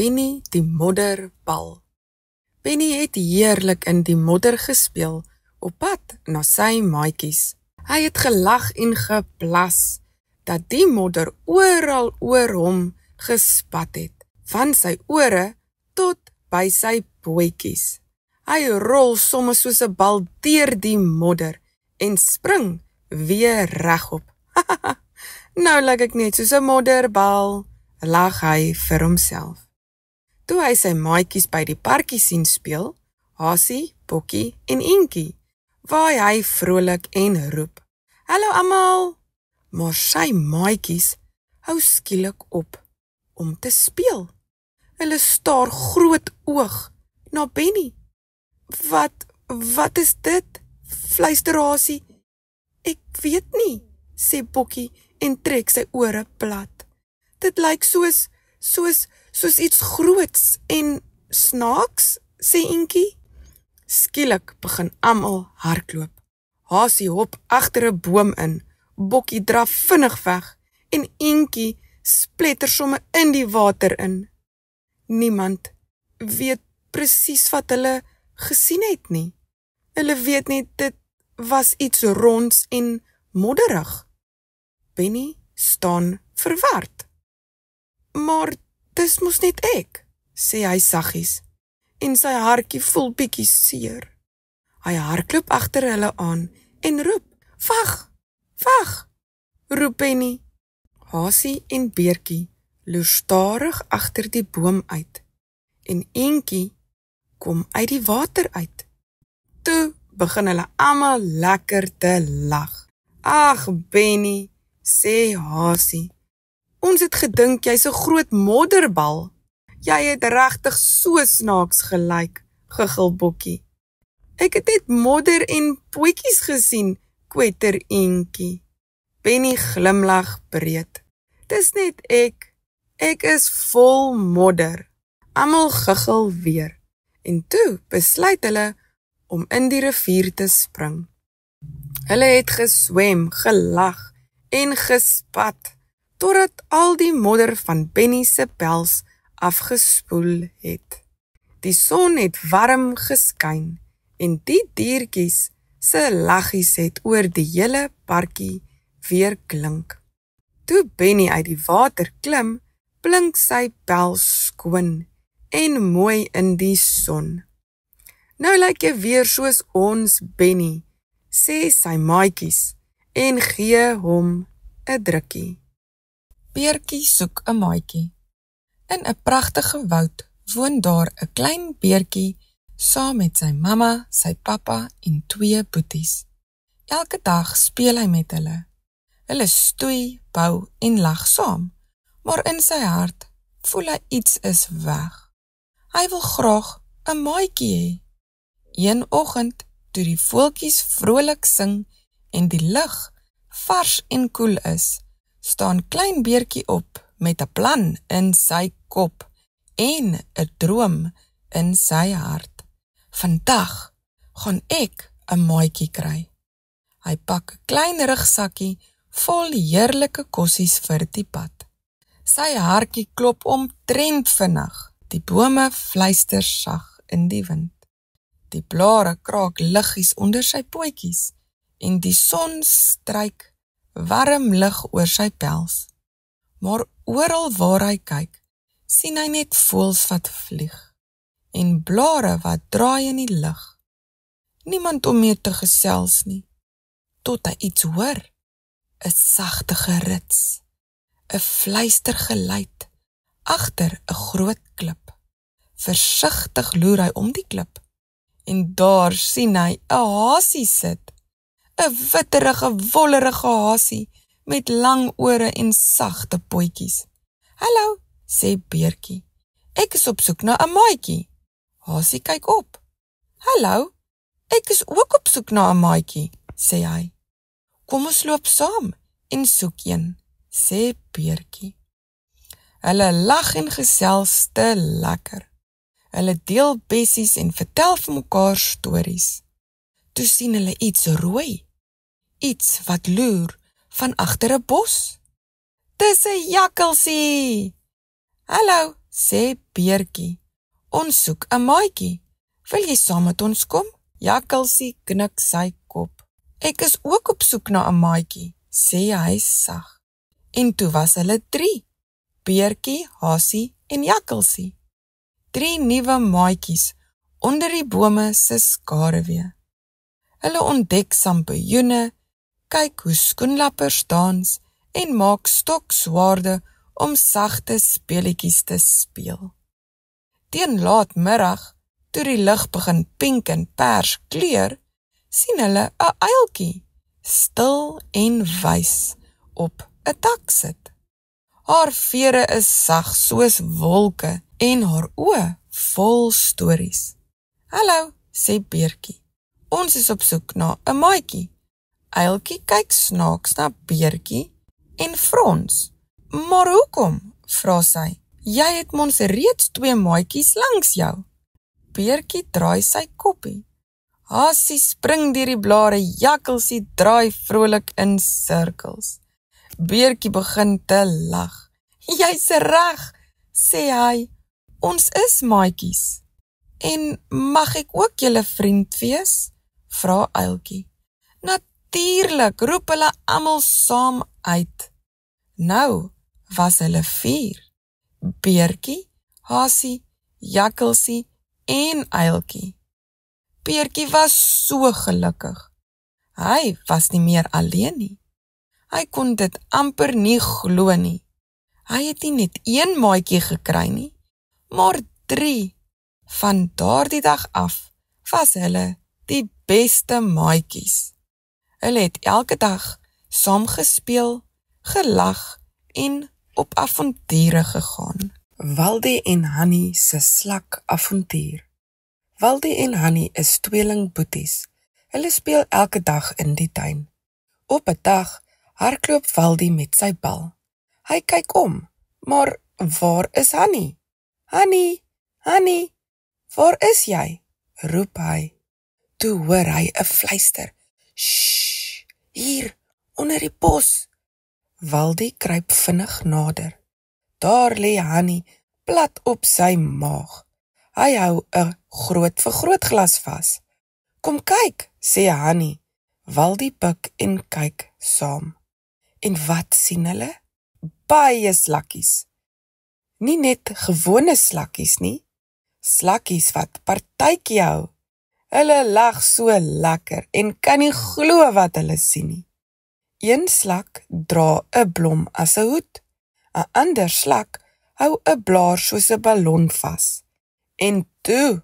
Benny die modderbal. Benny het heerlik in die modder gespeel, op pad na sy maatjies. Hy het gelag en geplas, dat die modder oral oor hom gespat het, van sy ore tot by sy bootjies. Hy rol soms soos 'n bal deur die modder, en spring weer regop. Nou lyk ek net soos 'n modderbal, lag hy vir homself. Toe hy sy maatjies by die parkie sien speel, Hasie, Bokkie en Inkie, waai hy vrolik en roep, "Hallo almal!" Maar sy maatjies hou skielik op om te speel. Hulle staar groot oog na Benny. Wat is dit? Fluister Hasie. "Ek weet nie," sê Bokkie en trek sy ore plat. "Dit lyk soos iets groots en snaaks," sê Inkie. Skielik begin almal hardloop. Hasie hop agter 'n boom in, Bokkie draf vinnig weg en Inkie spletter sommer in die water in. Niemand weet presies wat hulle gesien het nie. Hulle weet net dit was iets ronds en modderig. Benny staan verward. "Maar dis mos net ek," sê hy saggies, en sy hartjie voel bietjie seer. Hy hardloop agter hulle aan en roep, Wag, roep Benny. Hasie en Beertjie loer starig agter die boom uit, en Inkie kom uit die water uit. Toe begin hulle almal lekker te lag. "Ag Benny," sê Hasie, "ons het gedink jy's 'n groot modderbal. Jy het regtig so snaaks gelyk," giggel Bokkie. "Ek het net modder en pootjies gesien," kwetter Inkie. Benny glimlag breed. "Dis net ek is vol modder." Almal giggel weer, en toe besluit hulle om in die rivier te spring. Hulle het geswem, gelag en gespat, totdat al die modder van Benny se pels afgespoel het. Die son het warm geskyn, en die diertjies se laggies het oor die hele parkie weer klink. Toe Benny uit die water klim, blink sy pels skoon en mooi in die son. "Nou lyk jy weer soos ons Benny," sê sy maatjies en gee hom 'n drukkie. Beertjie soek 'n maatjie. In 'n pragtige woud woon daar 'n klein beertjie saam met sy mamma, sy pappa en 2 boeties. Elke dag speel hy met hulle. Hulle stoei, bou en lag saam, maar in sy hart voel hy iets is weg. Hy wil graag 'n maatjie hê. Een oggend, toe die voeltjies vrolik sing en die lug vars en koel is, staan klein beertjie op met 'n plan in sy kop en 'n droom in sy hart. "Vandag gaan ek 'n maatjie kry." Hy pak 'n klein rugsakkie vol heerlike kossies vir die pad. Sy hartjie klop omtrent vinnig. Die bome fluister sag in die wind. Die blare kraak liggies onder sy pootjies en die son stryk warm lig oor sy pels. Maar oral waar hy kyk, sien hy net voëls wat vlieg en blare wat draai in die lug. Niemand om mee te gesels nie, tot hy iets hoor. 'n sagte gerits, 'n fluistergeluid agter 'n groot klip. Versigtig loer hy om die klip, en daar sien hy 'n hasie sit. 'n witterige, wollerige hasie met lang ore en sagte pootjies. "Hallo," sê Beertjie. "Ek is op soek na 'n maatjie." Hasie kyk op. "Hallo, ek is ook op soek na 'n maatjie," sê hy. "Kom ons loop saam en soek een," sê Beertjie. Hulle lag en gesels te lekker. Hulle deel bessies en vertel vir mekaar stories. Toe sien hulle iets rooi, iets wat loer van agter 'n bos. "Dis 'n jakkalsie." "Hallo," sê Beertjie, ons soek 'n maatjie. Wil jy saam met ons kom? Jakkalsie knik sy kop. Ek is ook op soek na 'n maatjie, sê hy sag. En toe was hulle 3, Beertjie, Hasie en Jakkalsie. 3 nuwe maatjies onder die bome se skaduwee. Hulle ontdek sampioene, kyk hoe skoenlappers dans en maak stokswaarde om sagte speletjies te speel. Teen laatmiddag, toe die lig begin pink en pers kleur, sien hulle 'n uiltjie, stil en wys, op 'n tak sit. Haar vere is sag soos wolke en haar oë vol stories. Hallo, sê Beertjie, ons is op soek na 'n maatjie. Uiltjie kyk snaaks na Beertjie en frons. Maar hoekom? Vra sy. Jy het mos reeds 2 maatjies langs jou. Beertjie draai sy koppie. Hasie spring deur die blare, Jakkalsie draai vrolik in sirkels. Beertjie begin te lag. Jy's reg, sê hy. Ons is maatjies. En mag ek ook julle vriend wees? Vra uiltjie. Natuurlik, roep hulle almal saam uit. Nou was hulle 4. Beertjie, Hasie, Jakkalsie en uiltjie. Beertjie was so gelukkig. Hy was nie meer alleen nie. Hy kon dit amper nie glo nie. Hy het nie net 1 maatjie gekry nie, maar 3. Van daardie dag af was hulle die beste maatjies. Hulle het elke dag saam gespeel, gelag en op avonture gegaan. Waldie en Hannie se slak avontuur. Waldie en Hannie is tweelingboeties. Hulle speel elke dag in die tuin. Op 'n dag hardloop Waldie met sy bal. Hy kyk om, maar waar is Hannie? Hannie, Hannie, waar is jy? Roep hy. Toe hoor hy 'n fluister. Shh, hier, onder die bos. Waldie kruip vinnig nader. Daar lê Hannie plat op sy maag. Hy hou 'n groot vergrootglas vas. Kom kyk, sê Hannie. Waldie pik en kyk saam. En wat sien hulle? Baie slakkies. Nie net gewone slakkies nie, slakkies wat partytjie hou. Hulle lag so lekker en kan nie glo wat hulle sien nie. Een slak dra 'n blom as 'n hoed. 'n Ander slak hou 'n blaar soos 'n ballon vas. En toe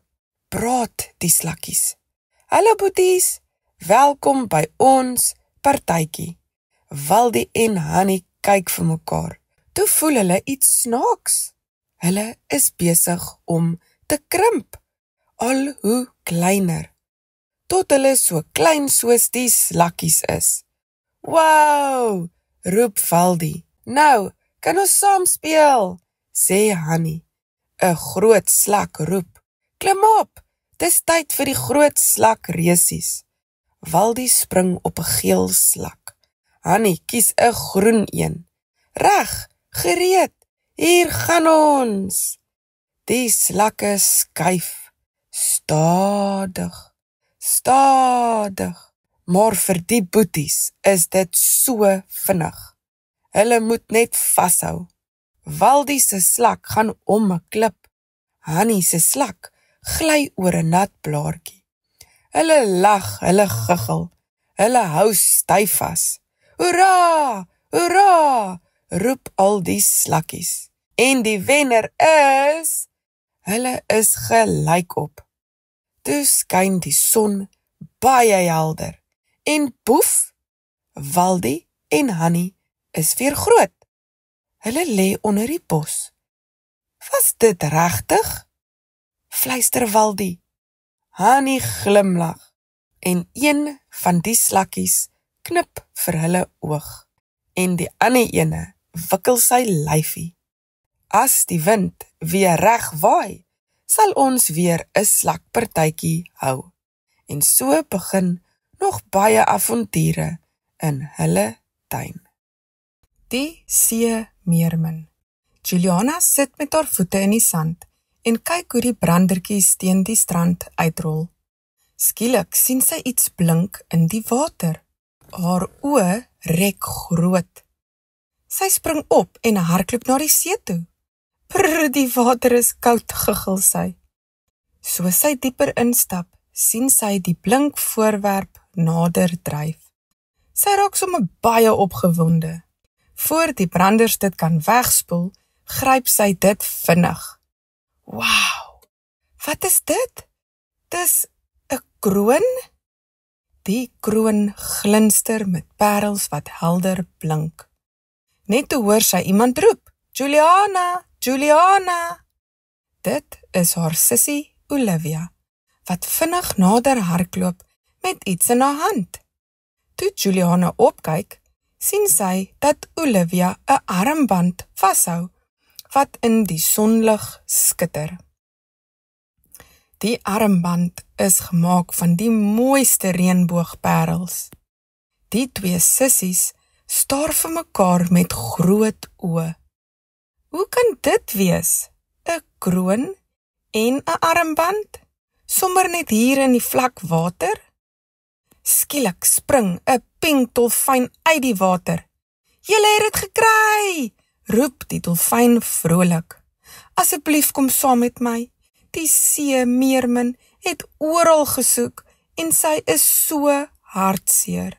praat die slakkies. Hallo boeties, welkom by ons partytjie. Waldie en Hannie kyk vir mekaar. Toe voel hulle iets snaaks. Hulle is besig om te krimp, al hoe kleiner, tot hulle so klein soos die slakkies is. Wow, roep Waldie. Nou, kan ons saam speel, sê Hannie. 'n Groot slak roep. Klim op, dis tyd vir die groot slak resies. Waldie spring op 'n geel slak. Hannie kies 'n groen een. Reg, gereed, hier gaan ons. Die slakke skuif, stadig, stadig. Maar vir die boeties is dit so vinnig. Hulle moet net vashou. Waldie se slak gaan om 'n klip. Hannie se slak gly oor 'n nat blaartjie. Hulle lag, hulle giggel. Hulle hou styf vas. Hoera! Hoera! Roep al die slakkies. En die wenner is... Hulle is gelyk op. Toe skyn die son baie helder. En boef, Waldie en Hannie is weer groot. Hulle lê onder die bos. Was dit regtig? Fluister Waldie. Hannie glimlag. En een van die slakkies knip vir hulle oog. En die ander ene wikkel sy lyfie. As die wind weer reg waai, sal ons weer 'n slakpartytjie hou. En so begin nog baie avonture in hulle tuin. Die see meermin. Juliana sit met haar voete in die sand en kyk hoe die brandertjies teen die strand uitrol. Skielik sien sy iets blink in die water. Haar oë rek groot. Sy spring op en hardloop na die see toe. Prrr, die water is koud, giggel sy. So sy dieper instap, sien sy die blink voorwerp nader dryf. Sy raak sommer baie opgewonde. Voor die branders dit kan wegspoel, gryp sy dit vinnig. Wow, wat is dit? Dis 'n kroon? Die kroon glinster met parels wat helder blink. Net toe hoor sy iemand roep, Juliana, Juliana. Dit is haar sussie Olivia, wat vinnig nader hardloop met iets in haar hand. Toe Juliana opkyk, sien sy dat Olivia 'n armband vashou, wat in die sonlig skitter. Die armband is gemaak van die mooiste reënboogparels. Die twee sissies staar vir mekaar met groot oë. Hoe kan dit wees? 'n kroon en 'n armband? Sommer net hier in die vlak water? Skielik spring 'n pink dolfyn uit die water. Julle het dit gekry! Roep die dolfyn vrolik. Asseblief kom saam met my. Die seemeermin het oral gesoek en sy is so hartseer.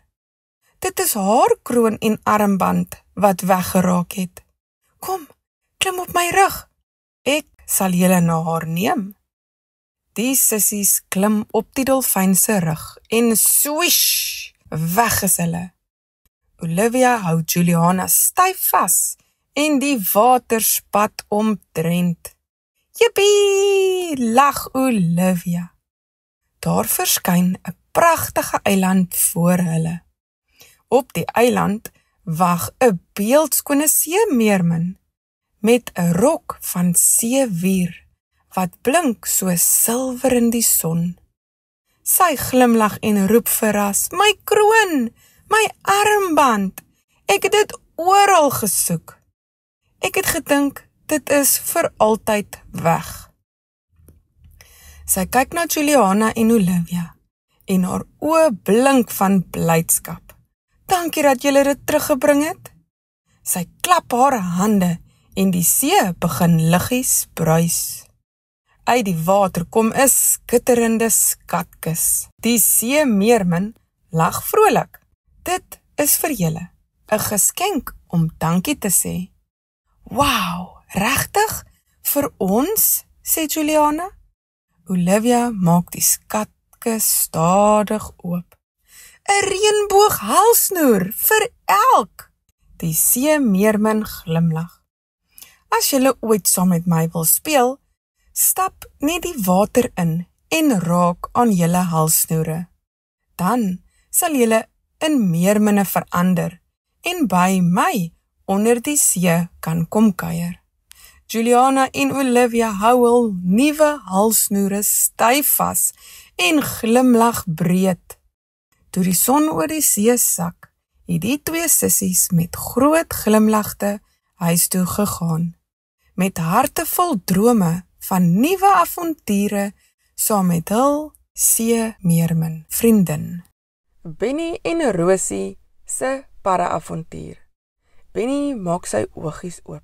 Dit is haar kroon en armband wat weggeraak het. Kom, klim op my rug. Ek sal julle na haar neem. Die sissies klim op die dolfyn se rug en swish, weg is hulle. Olivia hou Juliana styf vas en die water spat omtrent. Jippie, lag Olivia. Daar verskyn 'n pragtige eiland voor hulle. Op die eiland wag 'n beeldskone seemeermin met 'n rok van seewier wat blink so silwer in die son. Sy glimlag en roep verras, my kroon, my armband, ek het dit oral gesoek. Ek het gedink, dit is vir altyd weg. Sy kyk na Juliana en Olivia en haar oë blink van blydskap. Dankie dat julle dit teruggebring het. Sy klap haar hande en die see begin liggies bruis. Uit die water kom 'n skitterende skatkis. Die seemeermin lag vrolik. Dit is vir julle, 'n geskenk om dankie te sê. Wow, regtig? Vir ons? Sê Juliana. Olivia maak die skatkis stadig oop. 'n reënbooghalsnoer vir elk. Die seemeermin glimlag. As julle ooit saam met my wil speel, stap net die water in en raak aan julle halsnoere. Dan sal julle in meerminne verander en by my onder die see kan kom kuier. Juliana en Olivia hou hul nuwe halsnoere styf vas en glimlag breed. Toe die son oor die see sak, het die twee sissies met groot glimlagte huis toe gegaan, met harte vol drome van nuwe avonture saam met hul seemeermin vriendin. Benny en Rosie se para-avontuur. Benny maak sy oogies oop.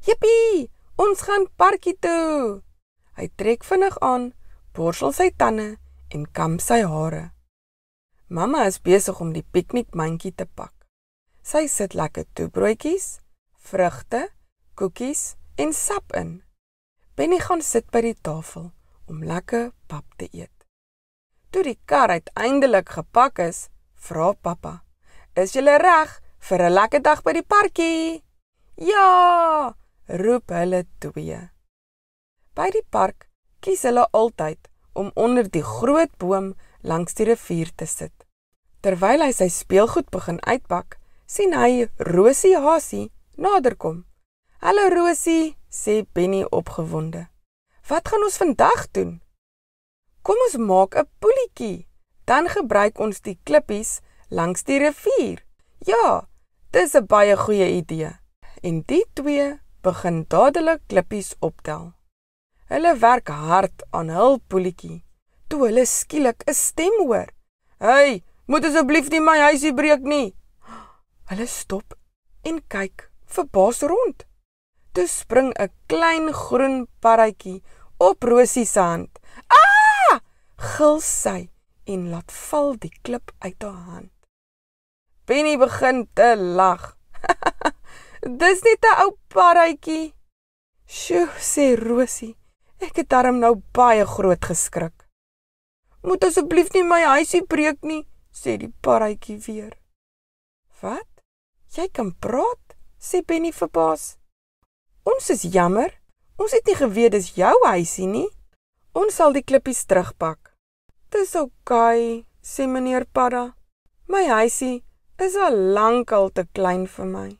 Jippie, ons gaan parkie toe. Hy trek vinnig aan, borsel sy tande en kam sy hare. Mamma is besig om die piknikmandjie te pak. Sy sit lekker toebroodjies, vrugte, koekies en sap in. Benny gaan sit by die tafel om lekker pap te eet. Toe die kar uiteindelik gepak is, vra pappa, is julle reg vir 'n lekker dag by die parkie? Ja, roep hulle twee. By die park kies hulle altyd om onder die groot boom langs die rivier te sit. Terwyl hy sy speelgoed begin uitpak, sien hy Rosie Hasie naderkom. Hallo Rosie, sê Benny opgewonde. Wat gaan ons vandag doen? Kom ons maak 'n poelietjie, dan gebruik ons die klippies langs die rivier. Ja, dis 'n baie goeie idee. En die twee begin dadelik klippies optel. Hulle werk hard aan hul poeltjie, toe hulle skielik 'n stem hoor. "Hey, moet asseblief nie my huisie breek nie." Hulle stop en kyk verbaas rond. Toe spring 'n klein groen parretjie op Rosie se hand. "Ah!" gil sy en laat val die klip uit haar hand. Penny begin te lag. "Dis net 'n ou parretjie." "Sjoe," sê Rosie, "ek het darm nou baie groot geskrik." "Moet asseblief nie my huisie breek nie," sê die parretjie weer. "Wat? Jy kan praat?" sê Penny verbaas. "Ons is jammer, ons het nie geweet dis jou huisie nie. Ons sal die klippies terugpak." "Dis oukei," sê meneer Padda. "My huisie is al lankal te klein vir my.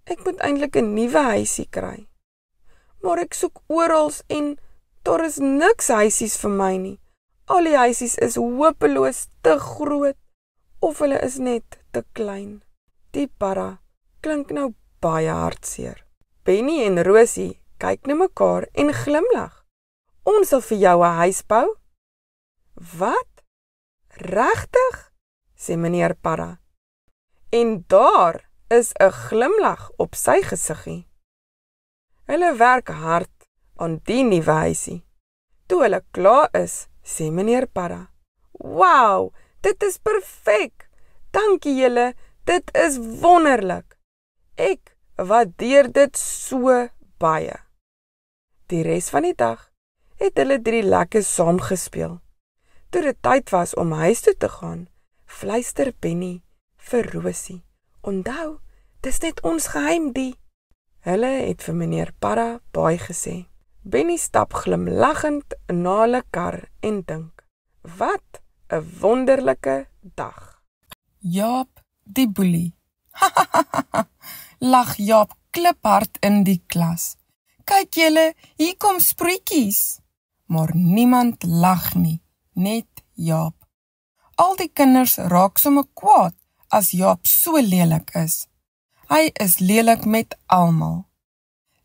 Ek moet eintlik 'n nuwe huisie kry. Maar ek soek oral en daar is niks huisies vir my nie. Al die huisies is hopeloos te groot of hulle is net te klein." Die Padda klink nou baie hartseer. Penny en Rosie kyk na mekaar en glimlag. "Ons sal vir jou 'n huis bou." "Wat? Regtig?" sê meneer Padda. En daar is 'n glimlag op sy gesiggie. Hulle werk hard aan die nuwe huisie. Toe hulle klaar is, sê meneer Padda, "Wow, dit is perfek. Dankie julle, dit is wonderlik. Ek waardeer dit so baie." Die res van die dag het hulle 3 lekker saam gespeel. Toe dit tyd was om huis toe te gaan, fluister Penny vir Rosie, "Onthou, dis net ons geheim die." Hulle het vir meneer Padda baie gesê. Penny stap glimlaggend na hulle kar en dink, "Wat 'n wonderlike dag." Jaap die boelie. Lag Jaap kliphard in die klas. "Kyk julle, hier kom sproetjies." Maar niemand lag nie, net Jaap. Al die kinders raak sommer kwaad as Jaap so lelik is. Hy is lelik met almal.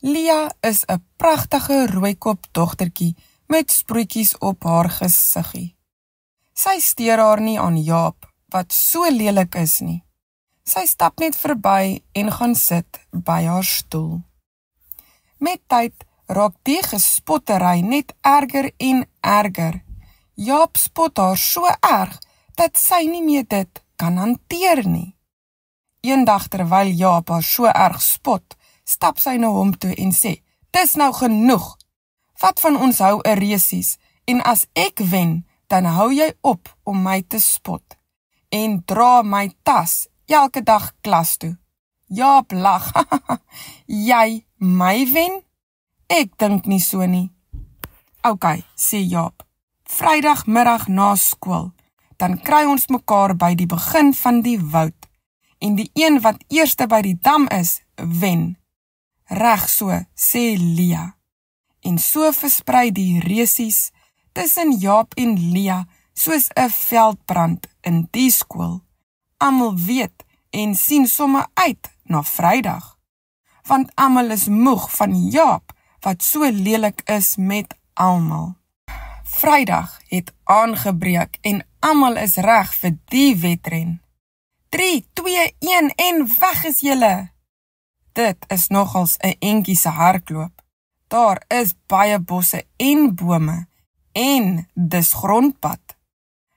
Lia is 'n pragtige rooikop dogtertjie met sproetjies op haar gesiggie. Sy steur haar nie aan Jaap, wat so lelik is nie. Sy stap net verby en gaan sit by haar stoel. Met tyd raak die gespottery net erger en erger. Jaap spot haar so erg, dat sy nie meer dit kan hanteer nie. Eendag terwyl Jaap haar so erg spot, stap sy na hom toe en sê, "Dis nou genoeg. Wat van ons hou 'n resies, en as ek wen, dan hou jy op om my te spot. En dra my tas elke dag klas toe." Jaap lag, "Jy my wen? Ek dink nie so nie." "Oké," sê Jaap, "Vrydagmiddag na skool, dan kry ons mekaar by die begin van die woud, en die een wat eerste by die dam is, wen." "Reg so," sê Lia. En so versprei die resies tussen Jaap en Lia soos 'n veldbrand in die skool. Almal weet en sien sommer uit na Vrydag, want almal is moeg van Jaap wat so lelik is met almal. Vrydag het aangebreek en almal is reg vir die wedren. 3, 2, 1 en weg is julle! Dit is nogals 'n entjie se hardloop. Daar is baie bosse en bome en dis grondpad.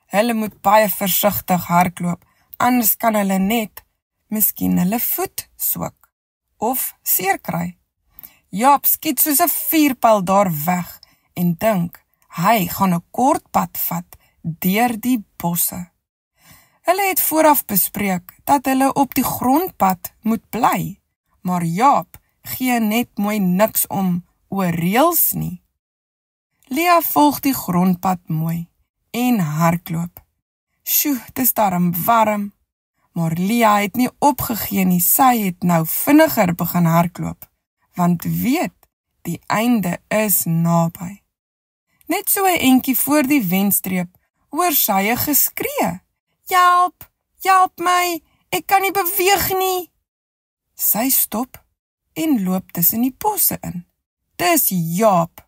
Hulle moet baie versigtig hardloop, anders kan hulle net miskien hulle voet swik of seer kry. Jaap skiet soos 'n vuurpyl daar weg en dink hy gaan 'n kort pad vat deur die bosse. Hulle het vooraf bespreek dat hulle op die grondpad moet bly, maar Jaap gee net mooi niks om oor reëls nie. Lia volg die grondpad mooi en hardloop. Sjoe, dis darm warm, maar Lia het nie opgegee nie, sy het nou vinniger begin hardloop, want weet, die einde is naby. Net so 'n entjie voor die wenstreep, hoor sy 'n geskree. "Help, help my, ek kan nie beweeg nie." Sy stop en loop tussen die bosse in. Dis Jaap.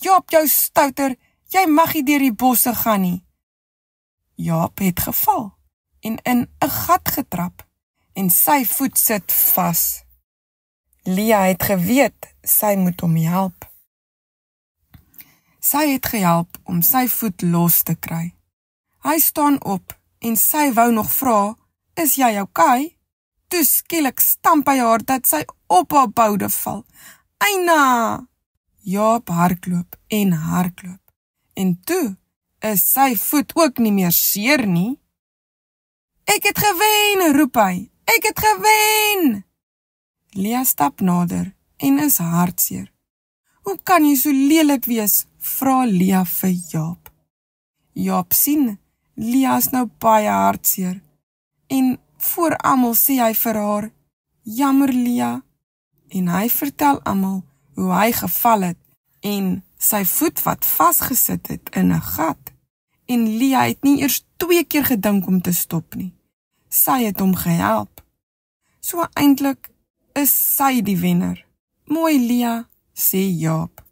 Jaap, jou stouter, jy mag nie deur die bosse gaan nie. Jaap het geval en in 'n gat getrap en sy voet sit vas. Lia het geweet sy moet hom help. Sy het gehelp om sy voet los te kry. Hy staan op en sy wou nog vra, is jy okay? Toe skielik stamp hy haar dat sy op haar boude val. Eina! Jaap hardloop en toe is sy voet ook nie meer seer nie. Ek het gewen, roep hy. Ek het gewen! Lia stap nader en is hartseer. Hoe kan jy so lelik wees? Vra Lia vir Jaap. Jaap sien, Lia is nou baie hartseer. En voor almal sê hy vir haar, jammer Lia. En hy vertel almal hoe hy geval het en sy voet wat vasgesit het in 'n gat. En Lia het nie eers 2 keer gedink om te stop nie. Sy het hom gehelp. So eintlik is sy die wenner. Mooi Lia, sê Jaap.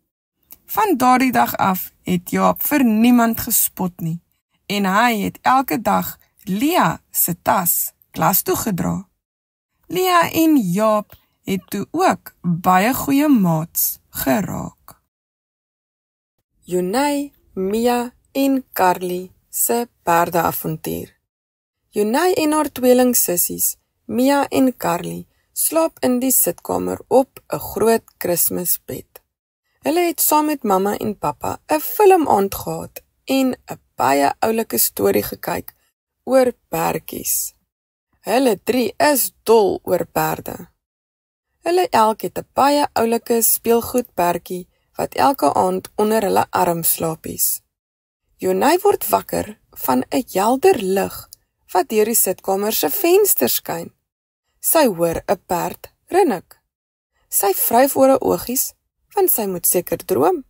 Van daardie dag af het Jaap vir niemand gespot nie. En hy het elke dag Lia se tas klas toe gedra. Lia en Jaap het toe ook baie goeie maats geraak. Jonay, Mia en Carly se perdeavontuur. Jonay en haar tweeling sissies, Mia en Carly, slaap in die sitkamer op 'n groot Kersbed. Hulle het saam met mamma en pappa 'n filmaand gehad en 'n baie oulike storie gekyk oor perdjies. Hulle 3 is dol oor perde. Hulle elk het 'n baie oulike speelgoedperdjie wat elke aand onder hulle arm slaapies. Jonay word wakker van 'n helder lig wat deur die sitkamer se venster skyn. Sy hoor 'n perd rinnik. Sy vryf oor haar oogies, want sy moet seker droom.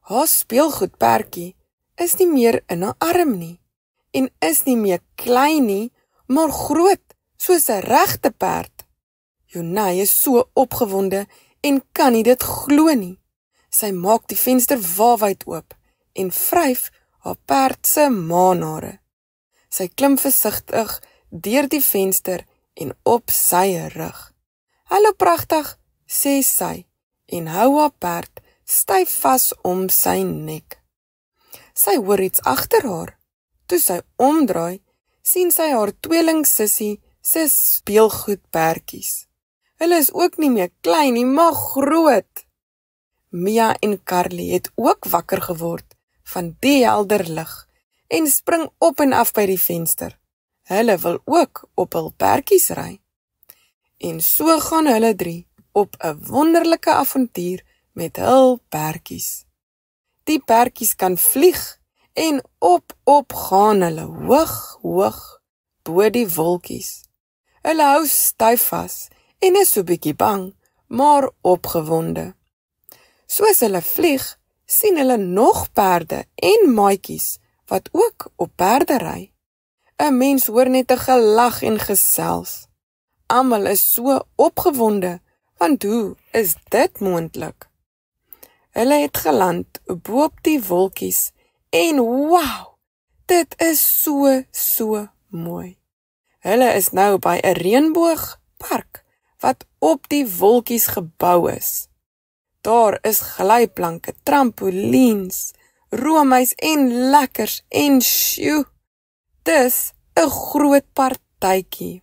Haar speelgoedperdjie is nie meer in haar arm nie, en is nie meer klein nie, maar groot, soos 'n regte perd. Jonay is so opgewonde en kan nie dit glo nie. Sy maak die venster waawyd oop en vryf haar perd se maanhare. Sy klim versigtig deur die venster en op sy rug. Hallo pragtig, sê sy en hou haar perd styf vas om sy nek. Sy hoor iets agter haar. Toe sy omdraai, sien sy haar tweeling sussie se speelgoedperdjies. Hulle is ook nie meer klein nie, maar groot. Mia en Carly het ook wakker geword van die helder lig en spring op en af by die venster. Hulle wil ook op hul perdjies ry. En so gaan hulle 3 op 'n wonderlike avontuur met hul perdjies. Die perdjies kan vlieg en op gaan hulle hoog bo die wolkies. Hulle hou styf vas en is so bietjie bang, maar opgewonde. Soos hulle vlieg, sien hulle nog perde en maatjies wat ook op perde ry. 'n Mens hoor net 'n gelag en gesels. Almal is so opgewonde, want hoe is dit moontlik? Hulle het geland bo op die wolkies en wow, dit is so mooi. Hulle is nou by 'n reënboogpark wat op die wolkies gebou is. Daar is glyplanke, trampolines, roomys en lekkers en sjoe. Dis 'n groot partytjie.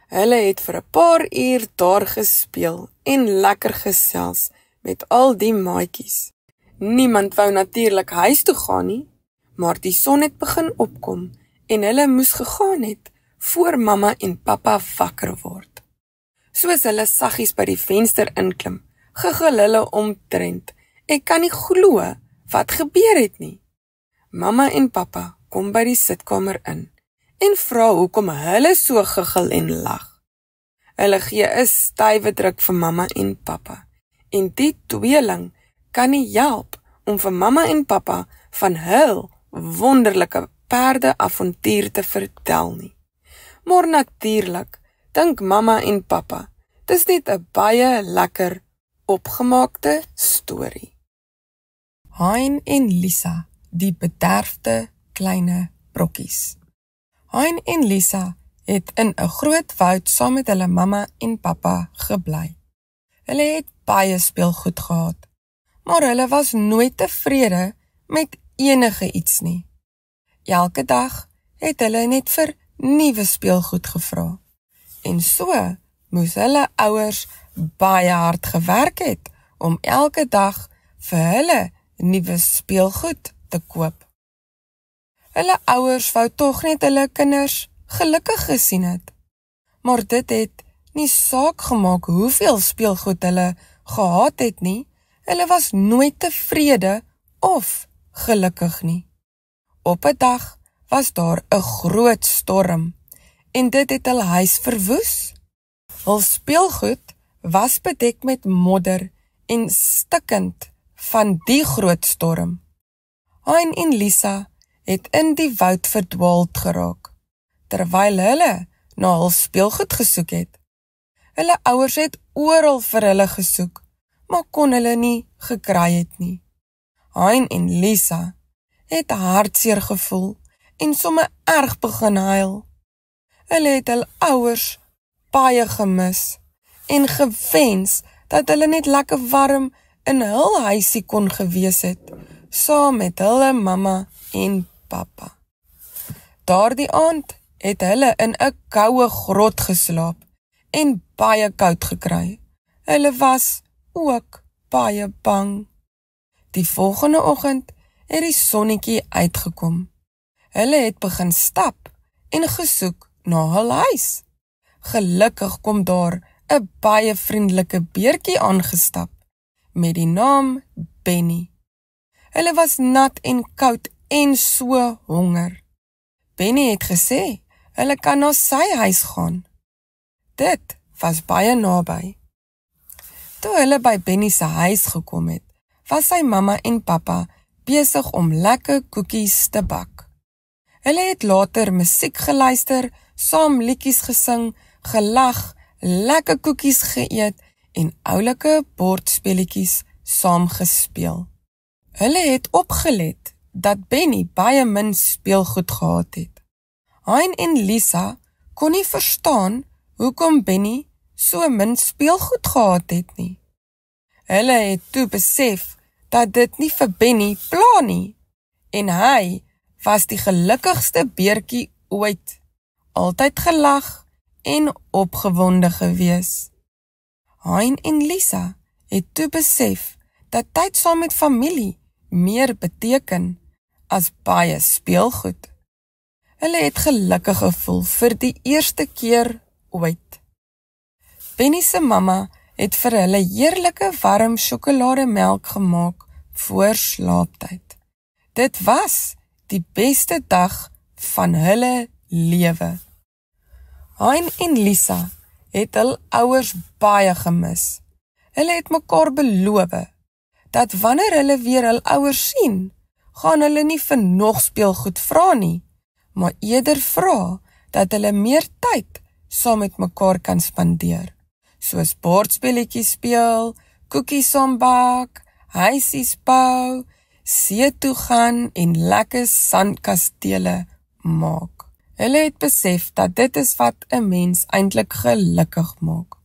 Hulle het vir 'n paar uur daar gespeel en lekker gesels met al die maatjies. Niemand wou natuurlik huis toe gaan nie, maar die son het begin opkom en hulle moes gegaan het voor mamma en pappa wakker word. Soos hulle saggies by die venster inklim, gegil hulle omtrent. Ek kan nie glo wat gebeur het nie. Mamma en pappa kom by die sitkamer in en vra hoekom hulle so gegil en lag. Hulle gee 'n stywe druk vir mamma en pappa en die tweeling kan nie help om vir mamma en pappa van hul wonderlike perdeavontuur te vertel nie. Maar natuurlik dink mamma en pappa Dis net 'n baie lekker opgemaakte storie. Hein en Lisa, die bederfde kleine brokkies. Hein en Lisa het in 'n groot woud saam met hulle mamma en pappa gebly. Hulle het baie speelgoed gehad, maar hulle was nooit tevrede met enige iets nie. Elke dag het hulle net vir nuwe speelgoed gevra. En so moes hulle ouers baie hard gewerk het om elke dag vir hulle nuwe speelgoed te koop. Hulle ouers wou tog net hulle kinders gelukkig gesien het, maar dit het nie saak gemaak hoeveel speelgoed hulle gehad het nie, hulle was nooit tevrede of gelukkig nie. Op 'n dag was daar 'n groot storm en dit het hul huis verwoes. Hul speelgoed was bedek met modder en stikkend van die groot storm. Hein en Lisa het in die woud verdwaald geraak, terwyl hulle na hul speelgoed gesoek het. Hulle ouers het oral vir hulle gesoek, maar kon hulle nie gekry het nie. Hein en Lisa het hartseer gevoel en sommer erg begin huil. Hulle het hul ouers baie gemis en gewens dat hulle net lekker warm in hul huisie kon gewees het, saam met hulle mamma en pappa. Daardie aand het hulle in 'n koue grot geslaap en baie koud gekry. Hulle was ook baie bang. Die volgende oggend het die sonnetjie uitgekom. Hulle het begin stap en gesoek na hul huis. Gelukkig kom daar 'n baie vriendelike beertjie aangestap met die naam Benny. Hulle was nat en koud en so honger. Benny het gesê hulle kan na sy huis gaan. Dit was baie naby. Toe hulle by Benny se huis gekom het, was sy mamma en pappa besig om lekker koekies te bak. Hulle het later musiek geluister, saam liedjies gesing, gelag, lekker koekies geëet en oulike bordspeletjies saam gespeel. Hulle het opgelet dat Benny baie min speelgoed gehad het. Hein en Lisa kon nie verstaan hoekom Benny so min speelgoed gehad het nie. Hulle het toe besef dat dit nie vir Benny pla nie en hy was die gelukkigste beertjie ooit, altyd gelag en opgewonde gewees. Hein en Lisa het toe besef dat tyd saam met familie meer beteken as baie speelgoed. Hulle het gelukkig gevoel vir die eerste keer ooit. Benny se mamma het vir hulle heerlike warm sjokolademelk gemaak voor slaaptyd. Dit was die beste dag van hulle lewe. Hein en Lisa het hul ouers baie gemis. Hulle het mekaar beloof dat wanneer hulle weer hul ouers sien, gaan hulle nie vir nog speelgoed vra nie, maar eerder vra dat hulle meer tyd saam met mekaar kan spandeer, soos bordspelletjies speel, koekies saam bak, huisies bou, see toe gaan en lekker sandkastele maak. Hulle het besef dat dit is wat 'n mens eintlik gelukkig maak,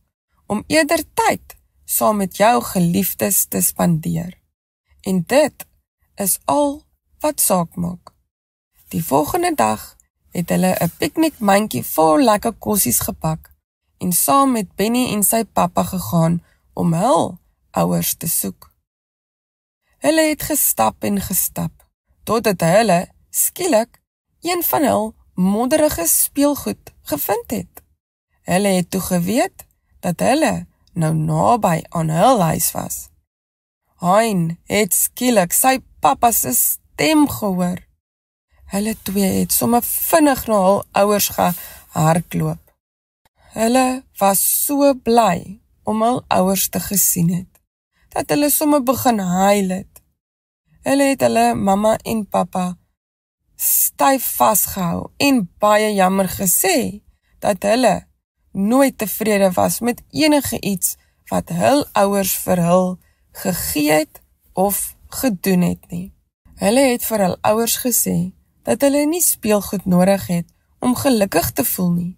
om eerder tyd saam met jou geliefdes te spandeer. En dit is al wat saak maak. Die volgende dag het hulle 'n piknikmandjie vol lekker kossies gepak en saam met Benny en sy pappa gegaan om hul ouers te soek. Hulle het gestap en gestap, totdat hulle skielik een van hul modderige speelgoed gevind het. Hulle het toe geweet dat hulle nou naby aan hul huis was. Hein het skielik sy pappa se stem gehoor. Hulle twee het sommer vinnig na hul ouers gehardloop. Hulle was so bly om hul ouers te gesien het, dat hulle sommer begin huil het. Hulle het hulle mamma en pappa styf vasgehou en baie jammer gesê dat hulle nooit tevrede was met enige iets wat hul ouers vir hul gegee het of gedoen het nie. Hulle het vir hul ouers gesê dat hulle nie speelgoed nodig het om gelukkig te voel nie,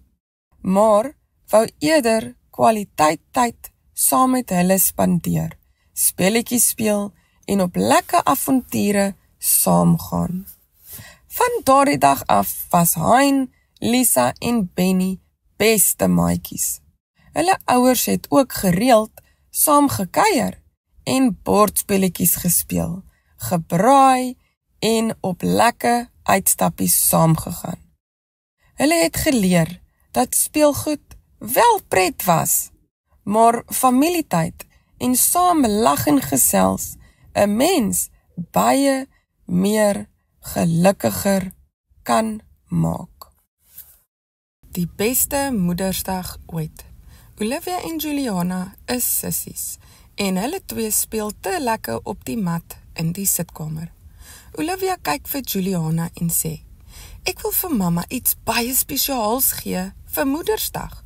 maar wou eerder kwaliteit tyd saam met hulle spandeer, spelletjies speel en op lekker avonture saamgaan. Van daardie dag af was Hein, Lisa en Benny beste maatjies. Hulle ouers het ook gereeld saam gekuier en bordspelletjies gespeel, gebraai en op lekker uitstappies saamgegaan. Hulle het geleer dat speelgoed wel pret was, maar familietyd en saam lag en gesels 'n mens baie meer gelukkiger kan maak. Die beste Moedersdag ooit. Olivia en Juliana is sissies en hulle twee speel te lekker op die mat in die sitkamer. Olivia kyk vir Juliana en sê, ek wil vir mamma iets baie spesiaals gee vir Moedersdag.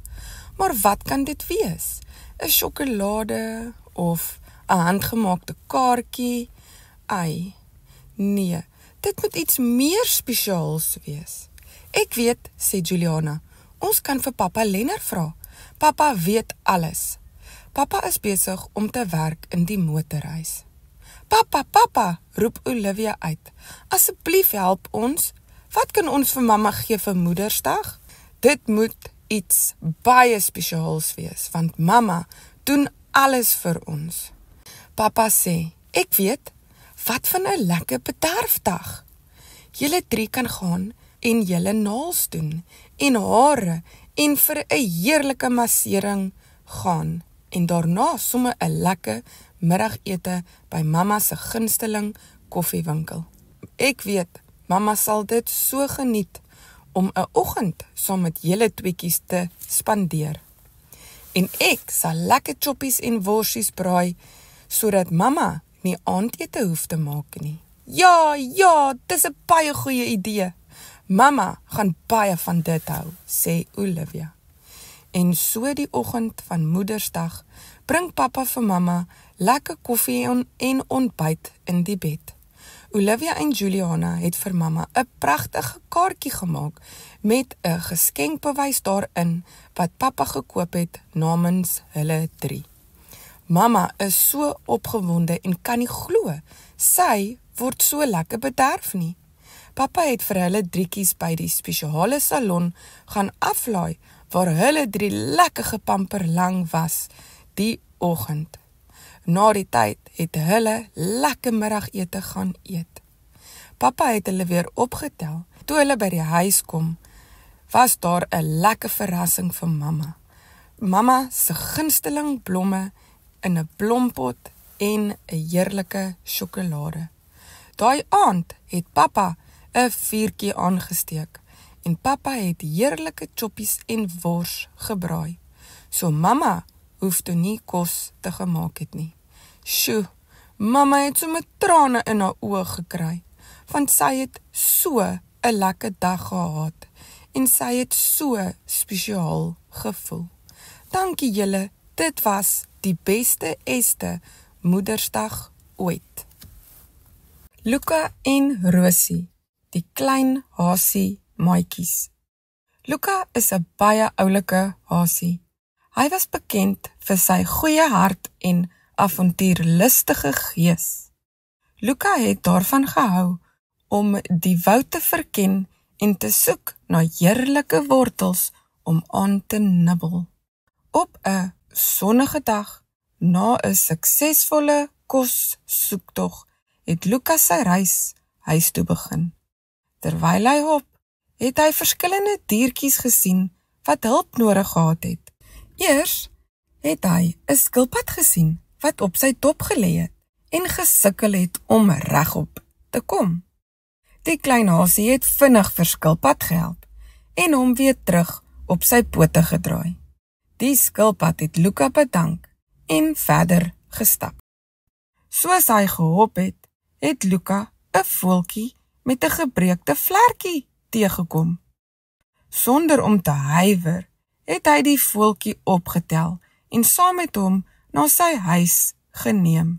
Maar wat kan dit wees? 'n Sjokolade of 'n handgemaakte kaartjie? Ai, nee, dit moet iets meer spesiaals wees. Ek weet, sê Juliana, ons kan vir Papa Lennard vra. Papa weet alles. Papa is besig om te werk in die motorhuis. Papa, roep Olivia uit. Asseblief help ons. Wat kan ons vir mamma gee vir Moedersdag? Dit moet iets baie spesiaals wees, want mamma doen alles vir ons. Papa sê, ek weet, wat van 'n lekker bederfdag? Julle drie kan gaan en julle naels doen, en hare, en vir 'n heerlike massering gaan, en daarna sommer 'n lekker middagete by mamma se gunsteling koffiewinkel. Ek weet, mamma sal dit so geniet, om 'n oggend saam met julle tweekies te spandeer. En ek sal lekker choppies en worsies braai, sodat mamma nie aandete hoef te maak nie. Ja, dis 'n baie goeie idee. Mamma gaan baie van dit hou, sê Olivia. En so die oggend van Moedersdag, bring papa vir mamma lekker koffie en ontbyt in die bed. Olivia en Juliana het vir mamma 'n pragtige kaartjie gemaak met 'n geskenkbewys daarin wat papa gekoop het namens hulle drie. Mamma is so opgewonde en kan nie glo, sy word so lekker bederf nie. Papa het vir hulle driekies by die spesiale salon gaan aflaai, waar hulle drie lekker gepamper lang was die oggend. Na die tyd het hulle lekker middagete gaan eet. Papa het hulle weer opgetel. Toe hulle by die huis kom, was daar 'n lekker verrassing vir mamma. Mamma se gunsteling blomme in 'n blompot en 'n heerlike sjokolade. Daai aand het papa 'n vuurtjie aangesteek en papa het heerlike choppies en wors gebraai. So mamma hoef toe nie kos te gemaak het nie. Sjoe, mamma het so met trane in haar oë gekry, want sy het so 'n lekker dag gehad en sy het so spesiaal gevoel. Dankie julle, dit was die beste Moedersdag ooit. Luka en Rosie, die klein hasie maatjies. Luka is 'n baie oulike hasie. Hy was bekend vir sy goeie hart en avontuurlustige gees. Luka het daarvan gehou om die woud te verken en te soek na heerlike wortels om aan te nibbel. Op 'n sonnige dag, na 'n suksesvolle kossoektog, het Luka sy reis huis toe begin. Terwyl hy hop, het hy verskillende diertjies gesien wat hulp nodig gehad het. Eers het hy 'n skilpad gesien wat op sy dop gelê het en gesukkel het om regop te kom. Die klein hasie het vinnig vir skilpad gehelp en hom weer terug op sy pote gedraai. Die skilpad het Luka bedank en verder gestap. Soos hy gehop het, het Luka 'n voeltjie met 'n gebreekte vlekkie teëgekom. Sonder om te huiwer, het hy die voeltjie opgetel en saam met hom na sy huis geneem,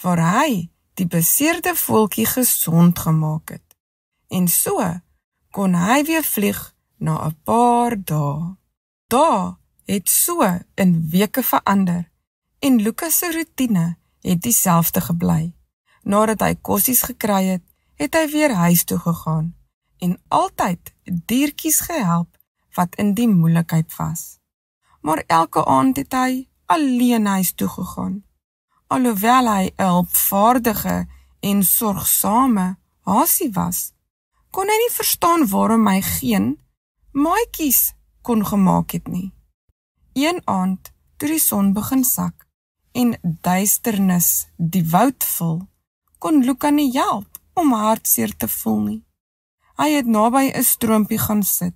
waar hy die beseerde voeltjie gesond gemaak het. En so kon hy weer vlieg na 'n paar dae. Dae het so in weke verander en Lukas se roetine het dieselfde gebly. Nadat hy kossies gekry het, het hy weer huis toe gegaan en altyd diertjies gehelp wat in die moeilikheid was. Maar elke aand het hy alleen huis toe gegaan. Alhoewel hy 'n hulpvaardige en sorgsame hasie was, kon hy nie verstaan waarom hy geen maatjies kon gemaak het nie. Een aand, toe die son begin sak en duisternis die woud vul, kon Luka nie help om hartseer te voel nie. Hy het naby 'n stroompie gaan sit.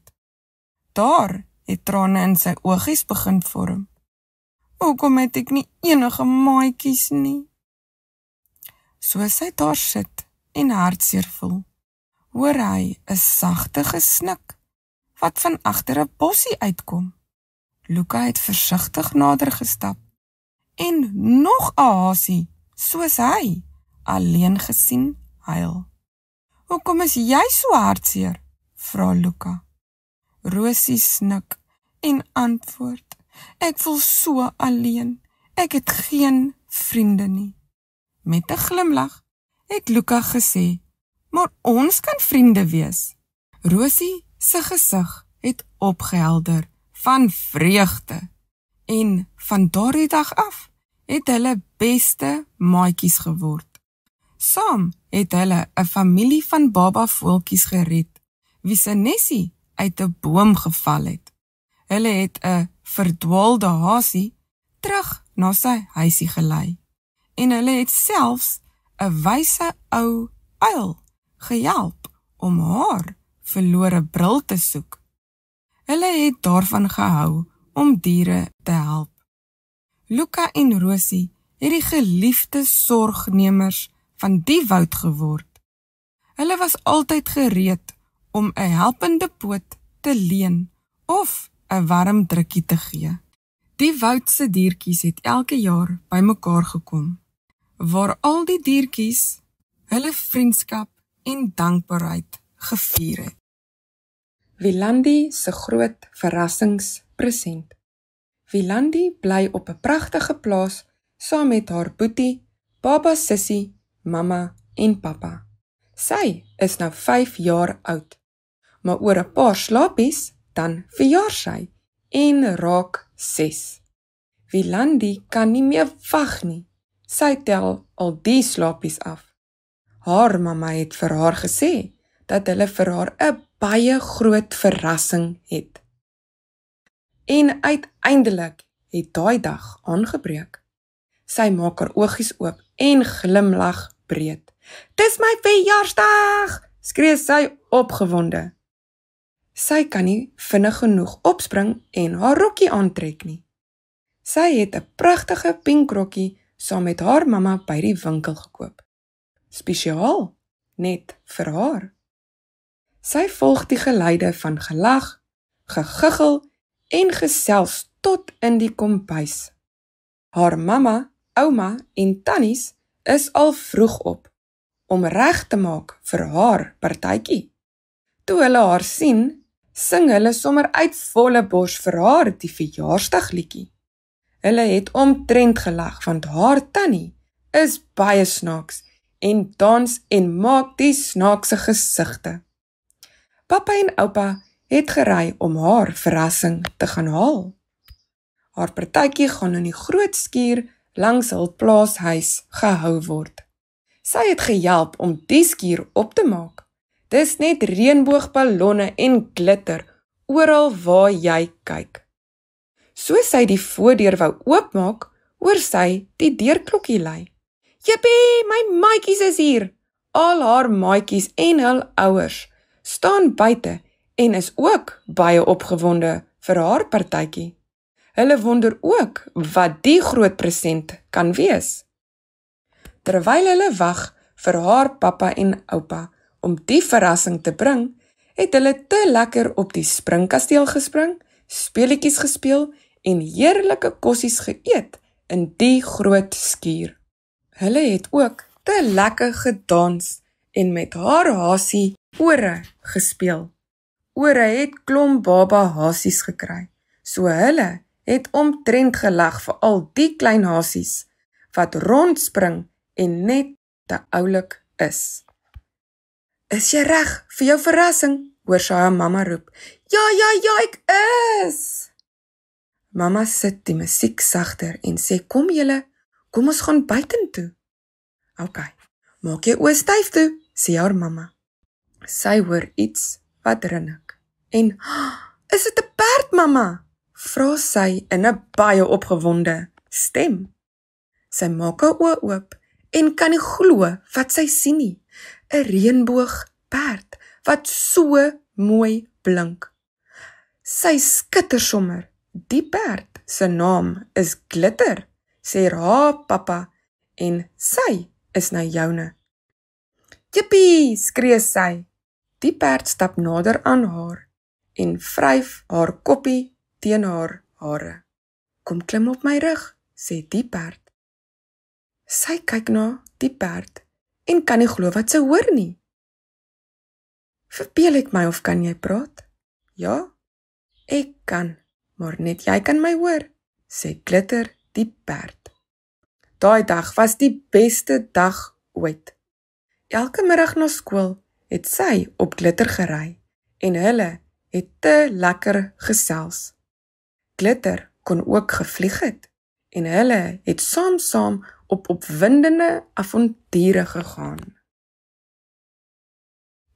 Daar het trane in sy oogies begin vorm. Hoekom het ek nie enige maatjies nie? Soos hy daar sit en hartseer voel, hoor hy 'n sagte gesnik wat van agter 'n bossie uitkom. Luka het versigtig nader gestap en nog 'n hasie, soos hy, alleen gesien huil. Hoekom is jy so hartseer? Vra Luka. Rosie snik en antwoord, ek voel so alleen, ek het geen vriende nie. Met 'n glimlag het Luka gesê, maar ons kan vriende wees. Rosie se gesig het opgehelder van vreugde en van daardie dag af het hulle beste maatjies geword. Saam het hulle 'n familie van baba voeltjies gered, wie se nesie uit 'n boom geval het. Hulle het 'n verdwaalde hasie terug na sy huisie gelei en hulle het selfs 'n wyse ou uil gehelp om haar verlore bril te soek. Hulle het daarvan gehou om diere te help. Luka en Rosie het die geliefde sorgnemers van die woud geword. Hulle was altyd gereed om 'n helpende poot te leen of 'n warm drukkie te gee. Die woudse diertjies het elke jaar bymekaar gekom, waar al die diertjies hulle vriendskap en dankbaarheid gevier het. Wilandi se groot verrassingspresent. Wilandi bly op 'n pragtige plaas saam met haar boetie, baba sussie, mamma en pappa. Sy is nou 5 jaar oud, maar oor 'n paar slaapies dan verjaar sy en raak 6. Wilandi kan nie meer wag nie. Sy tel al die slaapies af. Haar mamma het vir haar gesê dat hulle vir haar 'n baie groot verrassing het. En uiteindelik het daai dag aangebreek. Sy maak haar oogies oop en glimlag breed. "Dis my verjaarsdag!" skree sy opgewonde. Sy kan nie vinnig genoeg opspring en haar rokkie aantrek nie. Sy het 'n pragtige pink rokkie saam met haar mamma by die winkel gekoop. Spesiaal, net vir haar. Sy volg die geluide van gelag, gegiggel en gesels tot in die kombuis. Haar mamma, ouma en tannies is al vroeg op om reg te maak vir haar partytjie. Toe hulle haar sien, sing hulle sommer uit volle bors vir haar die verjaarsdagliedjie. Hulle het omtrent gelag want haar tannie is baie snaaks en dans en maak die snaakse gesigte. Pappa en oupa het gery om haar verrassing te gaan haal. Haar partytjie gaan in die groot skuur langs hul plaashuis gehou word. Sy het gehelp om die skuur op te maak. Dis net reënboogballonne en glitter oral waar jy kyk. Soos sy die voordeur wou oopmaak, hoor sy die deurklokkie lui. "Jippie, my maatjies is hier!" Al haar maatjies en hul ouers staan buite en is ook baie opgewonde vir haar partytjie. Hulle wonder ook wat die groot present kan wees. Terwyl hulle wag vir haar pappa en oupa om die verrassing te bring, het hulle te lekker op die springkasteel gespring speelietjies gespeel en heerlike kossies geëet in die groot skuur. Hulle het ook te lekker gedans en met haar hasie ore gespeel. Ore het klomp baba hasies gekry, so hulle het omtrent gelag vir al die klein hasies wat rondspring en net te oulik is. Is jy reg vir jou verrassing? Hoor sy haar mamma roep. Ja, ek is! Mamma sit die musiek sagter en sê, kom julle, kom ons gaan buitentoe. Ok, maak jy oë styf toe, sê haar mamma. Sy hoor iets wat rinnik. En, is dit 'n perd, mamma? Vra sy in 'n baie opgewonde stem. Sy maak haar oë oop en kan nie glo wat sy sien nie. 'n Reënboogperd wat so mooi blink. Sy skitter sommer. Die perd se naam is Glitter, sê haar pappa, en sy is nou joune. Jippie, skree sy. Die perd stap nader aan haar en vryf haar koppie teen haar hare. Kom klim op my rug, sê die perd. Sy kyk na die perd en kan nie glo wat sy hoor nie. Verbeel ek my of kan jy praat? Ja, ek kan, maar net jy kan my hoor, sê Glitter die perd. Daai dag was die beste dag ooit. Elke middag na skool het sy op Glitter gery en hulle het te lekker gesels. Glitter kon ook gevlieg het en hulle het saam op opwindende avonture gegaan.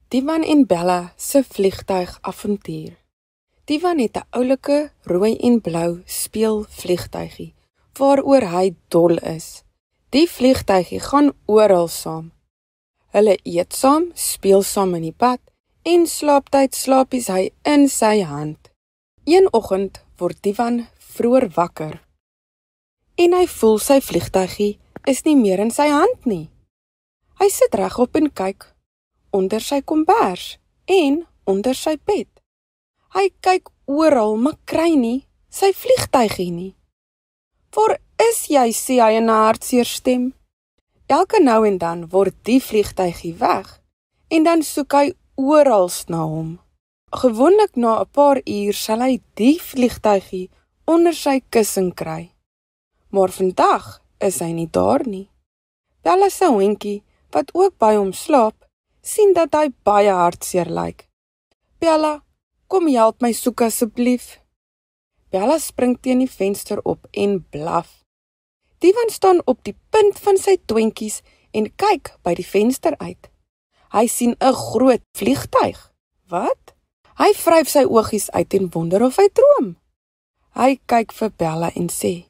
Divan en Bella se vliegtuigavontuur. Divan het 'n oulike rooi en blou speelvliegtuigie waaroor hy dol is. Die vliegtuigie gaan oral saam. Hulle eet saam, speel saam in die pad en slaaptyd slaapies hy in sy hand. Een oggend word Divan vroeër wakker en hy voel sy vliegtuigie is nie meer in sy hand nie. Hy sit regop en kyk onder sy kombers en onder sy bed. Hy kyk oral, maar kry nie sy vliegtuigie nie. Waar is jy, sê hy in 'n hartseer stem. Elke nou en dan word die vliegtuigie weg en dan soek hy orals na hom. Gewoonlik na 'n paar uur sal hy die vliegtuigie onder sy kussing kry. Maar vandag is hy nie daar nie. Bella se hondjie, wat ook by hom slaap, sien dat hy baie hartseer lyk. Bella, kom help my soek asseblief. Bella spring teen die venster op en blaf. Divan staan op die punt van sy twentjies en kyk by die venster uit. Hy sien 'n groot vliegtuig. Wat? Hy vryf sy oogies uit en wonder of hy droom. Hy kyk vir Bella en sê,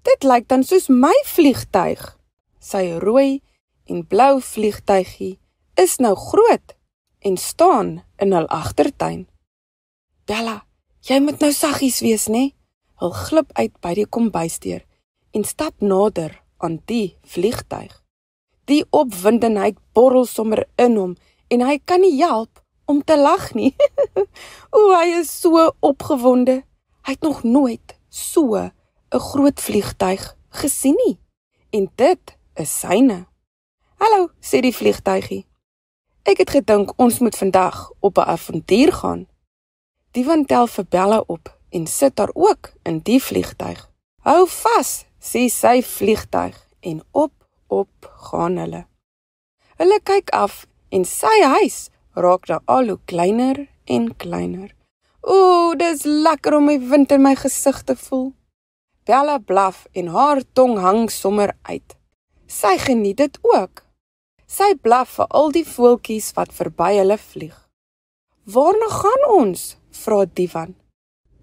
dit lyk dan soos my vliegtuig. Sy rooi en blou vliegtuigie is nou groot en staan in hul agtertuin. Bella, jy moet nou saggies wees, né? Hy glip uit by die kombuisdeur en stap nader aan die vliegtuig. Die opwindendheid borrel sommer in hom en hy kan nie help om te lag nie. Hy is so opgewonde. Hy het nog nooit so 'n groot vliegtuig gesien nie. En dit is syne. Hallo, sê die vliegtuigie. Ek het gedink ons moet vandag op 'n avontuur gaan. Divan tel vir Bella op en sit daar ook in die vliegtuig. Hou vas, sê sy vliegtuig en op gaan hulle. Hulle kyk af en sy huis raak daar al hoe kleiner en kleiner. Dis lekker om die wind in my gesig te voel. Bella blaf en haar tong hang sommer uit. Sy geniet dit ook. Sy blaf vir al die voeltjies wat verby hulle vlieg. Waarna gaan ons? Vra Divan.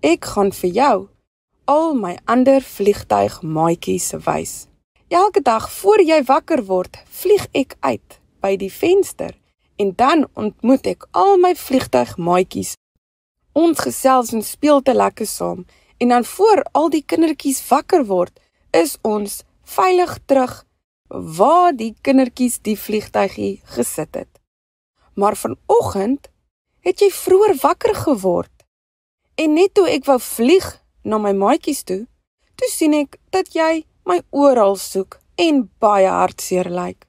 Ek gaan vir jou al my ander vliegtuigmaatjies wys. Elke dag voor jy wakker word, vlieg ek uit by die venster en dan ontmoet ek al my vliegtuigmaatjies. Ons gesels en speel te lekker saam en dan voor al die kindertjies wakker word, is ons veilig terug waar die kindertjies die vliegtuigie gesit het. Maar vanoggend het jy vroeër wakker geword En net toe ek wou vlieg na my maatjies toe sien ek dat jy my oral soek en baie hartseer lyk.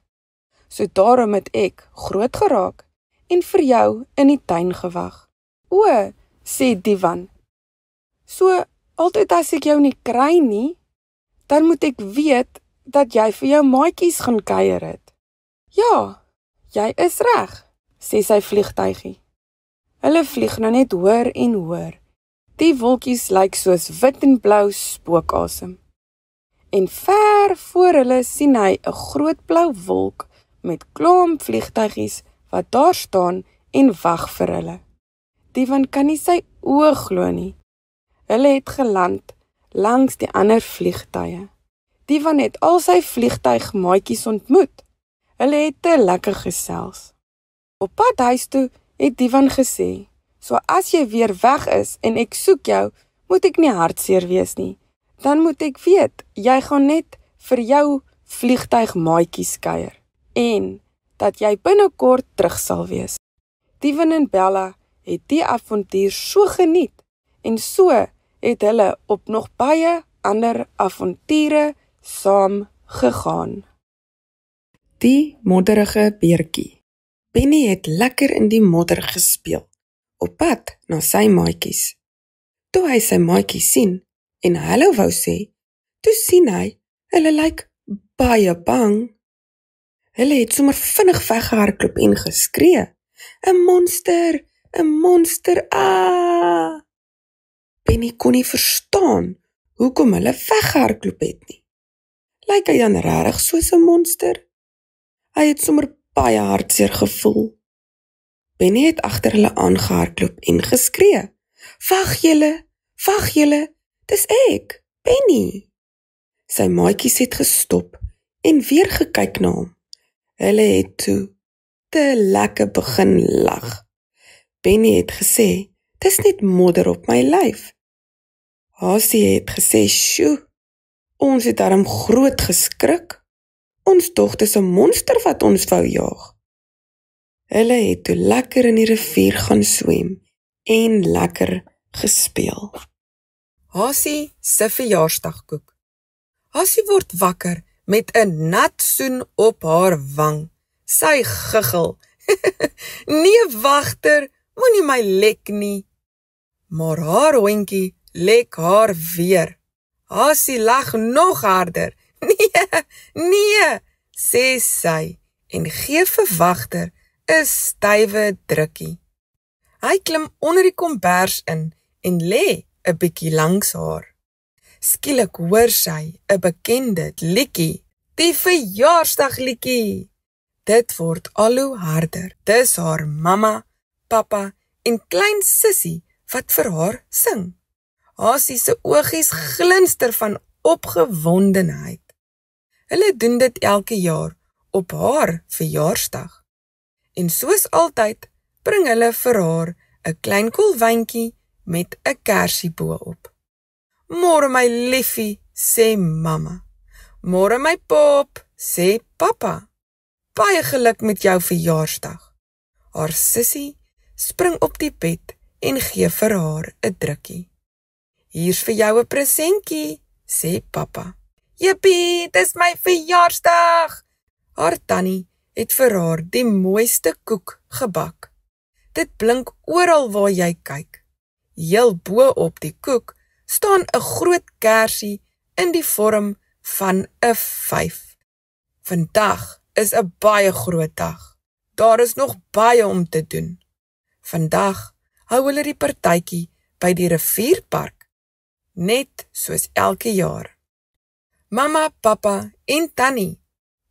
So daarom het ek groot geraak en vir jou in die tuin gewag. O, sê Divan. So, altyd as ek jou nie kry nie, dan moet ek weet dat jy vir jou maatjies gaan kuier het. Ja, jy is reg, sê sy vliegtuigie. Hulle vlieg nou net hoër en hoër. Die wolkies lyk soos wit en blou spookasem. En ver voor hulle sien hy 'n groot blou wolk met klomp vliegtuigies wat daar staan en wag vir hulle. Divan kan nie sy oë glo nie. Hulle het geland langs die ander vliegtuie. Divan het al sy vliegtuigmaatjies ontmoet. Hulle het te lekker gesels. Op pad huis toe het Divan gesê, so as jy weer weg is en ek soek jou, moet ek nie hartseer wees nie. Dan moet ek weet, jy gaan net vir jou vliegtuigmaatjies kuier en dat jy binnekort terug sal wees. Divan en Bella het die avontuur so geniet en so het hulle op nog baie ander avonture saam gegaan. Die modderige beertjie. Benny het lekker in die modder gespeel, op pad na sy maatjies. Toe hy sy maatjies sien en hallo wou sê, toe sien hy, hulle lyk baie bang. Hulle het sommer vinnig weggehardloop en geskree, 'n monster, 'n monster, ah! Benny kon nie verstaan hoekom hulle weggehardloop het nie. Lyk hy dan regtig soos 'n monster? Hy het sommer baie hartseer gevoel. Benny het agter hulle aangehardloop en geskree, Wag julle, dis ek, Benny. Sy maatjies het gestop en weer gekyk na hom. Hulle het toe te lekker begin lag. Benny het gesê, dis net modder op my lyf. Hasie het gesê, sjoe, ons het daarom groot geskrik. Ons dog dis 'n monster wat ons wou jaag. Hulle het toe lekker in die rivier gaan swem en lekker gespeel. Hasie se verjaarsdagkoek. Hasie word wakker met 'n nat soen op haar wang. Sy giggel. Nee, wagter, moenie my lek nie. Maar haar hondjie lek haar weer. Hasie lag nog harder. Nee, sê sy en gee vir wagter 'n stywe drukkie. Hy klim onder die kombers in en lê 'n bietjie langs haar. Skielik hoor sy 'n bekende liedjie, die verjaarsdagliedjie. Dit word al hoe harder. Dis haar mamma, pappa en klein sussie wat vir haar sing. Hasie se oogies glinster van opgewondenheid. Hulle doen dit elke jaar op haar verjaarsdag. En soos altyd bring hulle vir haar 'n klein kolwyntjie met 'n kersie bo-op. Môre my liefie, sê mamma. Môre my pop, sê pappa. Baie geluk met jou verjaarsdag. Haar sussie spring op die bed en gee vir haar 'n drukkie. Hier's vir jou 'n presentjie, sê pappa. Jippie, dis my verjaarsdag. Haar tannie het vir haar die mooiste koek gebak. Dit blink oral waar jy kyk. Heel bo op die koek staan 'n groot kersie in die vorm van 'n 5. Vandag is 'n baie groot dag. Daar is nog baie om te doen. Vandag hou hulle die partytjie by die rivierpark, net soos elke jaar. Mamma, pappa en tannie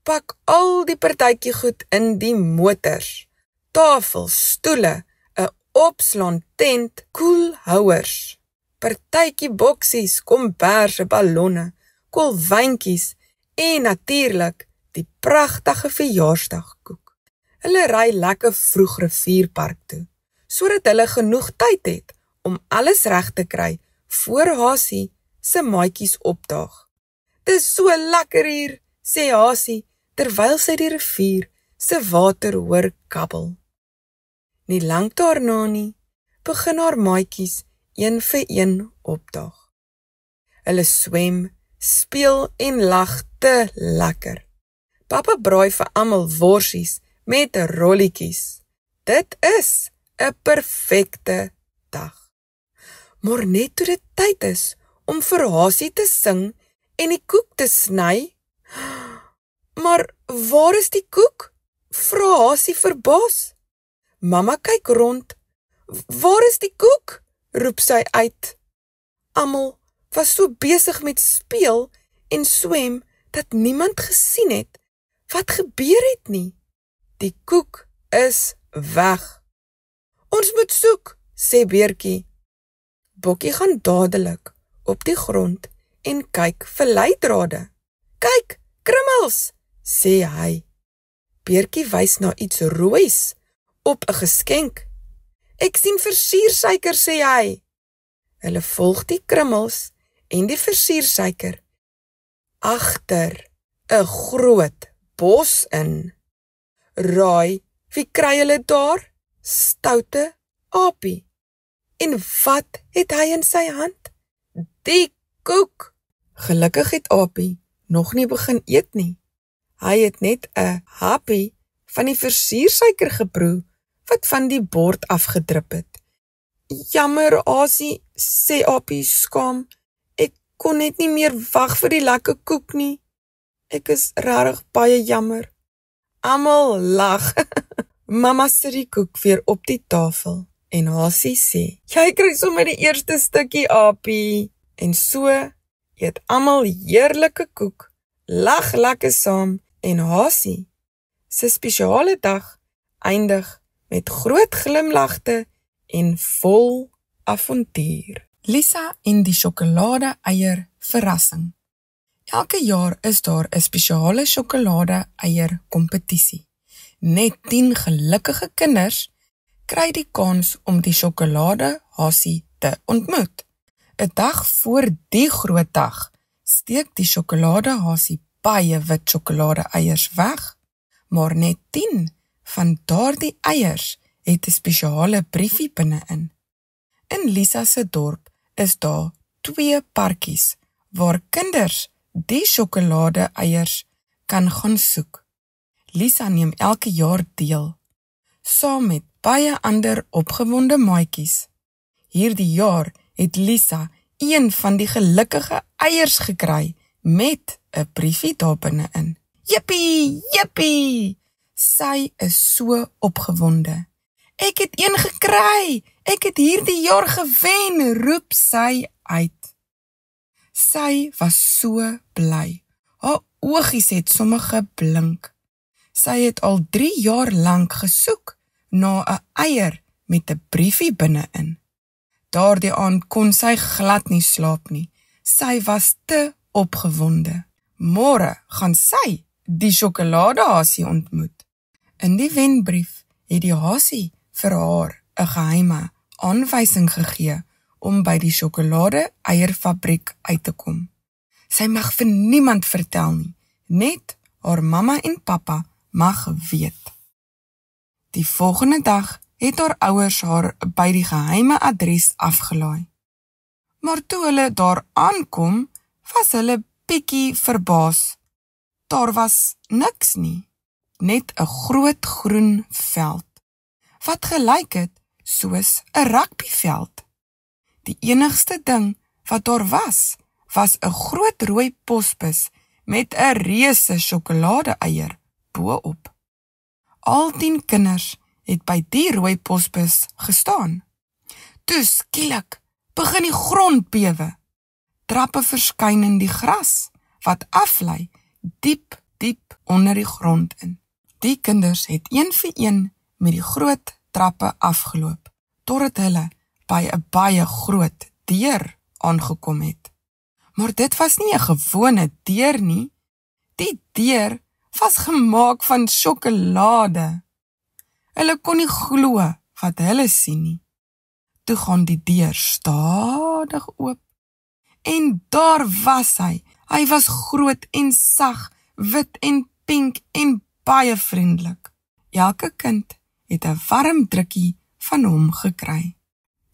pak al die partytjie goed in die motors, tafels, stoele, 'n opslaan tent, koelhouers, partytjie boksies, komberse, ballonne, kolwyntjies en natuurlik die pragtige verjaarsdagkoek. Hulle ry lekker vroeg rivierpark toe, sodat hulle genoeg tyd het om alles reg te kry voor Hasie se maatjies opdaag. Dis so lekker hier, sê Hasie, terwyl sy die rivier se water hoor kabbel. Nie lank daarna nie, begin haar maatjies een vir een opdaag. Hulle swem, speel en lag te lekker. Papa braai vir almal worsies met rolletjies. Dit is 'n perfekte dag. Maar net toe dit tyd is om vir Hasie te sing en die koek te sny. Maar waar is die koek? Vra Hasie verbaas. Mamma kyk rond. Waar is die koek? Roep sy uit. Almal was so besig met speel en swem dat niemand gesien het wat gebeur het nie. Die koek is weg. Ons moet soek, sê Beertjie. Bokkie gaan dadelik op die grond en kyk vir leidrade. Kyk, krummels, sê hy. Beertjie wys na iets roois op 'n geskenk. Ek sien versiersuiker, sê hy. Hulle volg die krummels en die versiersuiker agter 'n groot bos in. Raai, wie kry hulle daar? Stoute Aapie. En wat het hy in sy hand? Die koek. Gelukkig het Aapie nog nie begin eet nie. Hy het net 'n happie van die versiersuiker geproe wat van die bord afgedrup het. Jammer, Asie, sê Aapie skaam. Ek kon net nie meer wag vir die lekker koek nie. Ek is regtig baie jammer. Almal lag. Mamma sit die koek weer op die tafel en Hasie sê, jy kry sommer die eerste stukkie, Aapie. En so eet almal heerlike koek, lag lekker saam en Hasie se spesiale dag eindig met groot glimlagte en vol avontuur. Lisa en die sjokolade-eier verrassing. Elke jaar is daar 'n spesiale sjokolade-eier kompetisie. Net 10 gelukkige kinders kry die kans om die sjokolade-hasie te ontmoet. 'n Dag voor die groot dag steek die sjokolade-hasie baie wit sjokolade-eiers weg, maar net 10 van daardie eiers het 'n spesiale briefie binne-in. In Lisa se dorp is daar 2 parkies waar kinders die sjokolade-eiers kan gaan soek. Lisa neem elke jaar deel, saam met baie ander opgewonde maatjies. Hierdie jaar het Lisa een van die gelukkige eiers gekry met 'n briefie daar binne-in. Jippie, jippie! Sy is so opgewonde. Ek het een gekry! Ek het hierdie jaar gewen, roep sy uit. Sy was so bly. Haar oogies het sommer geblink. Sy het al 3 jaar lank gesoek na 'n eier met 'n briefie binne-in. Daardie aand kon sy glad nie slaap nie. Sy was te opgewonde. Môre gaan sy die sjokoladehasie ontmoet. In die wenbrief het die hasie vir haar 'n geheime aanwysing gegee om by die sjokolade-eierfabriek uit te kom. Sy mag vir niemand vertel nie, net haar mamma en pappa mag weet. Die volgende dag het haar ouers haar by die geheime adres afgelaai. Maar toe hulle daar aankom, was hulle bietjie verbaas. Daar was niks nie, net 'n groot groen veld, wat gelyk het soos 'n rugbyveld. Die enigste ding wat daar was 'n groot rooi posbus met 'n reuse sjokolade-eier bo-op. Al 10 kinders het by die rooi posbus gestaan. Toe skielik begin die grond bewe. Trappe verskyn in die gras wat aflei diep, diep onder die grond in. Die kinders het een vir een met die groot trappe afgeloop, totdat hulle by 'n baie groot deur aangekom het. Maar dit was nie 'n gewone deur nie. Die deur was gemaak van sjokolade. Hulle kon nie glo wat hulle sien nie. Toe gaan die deur stadig oop. En daar was hy. Hy was groot en sag, wit en pink en baie vriendelik. Elke kind het 'n warm drukkie van hom gekry.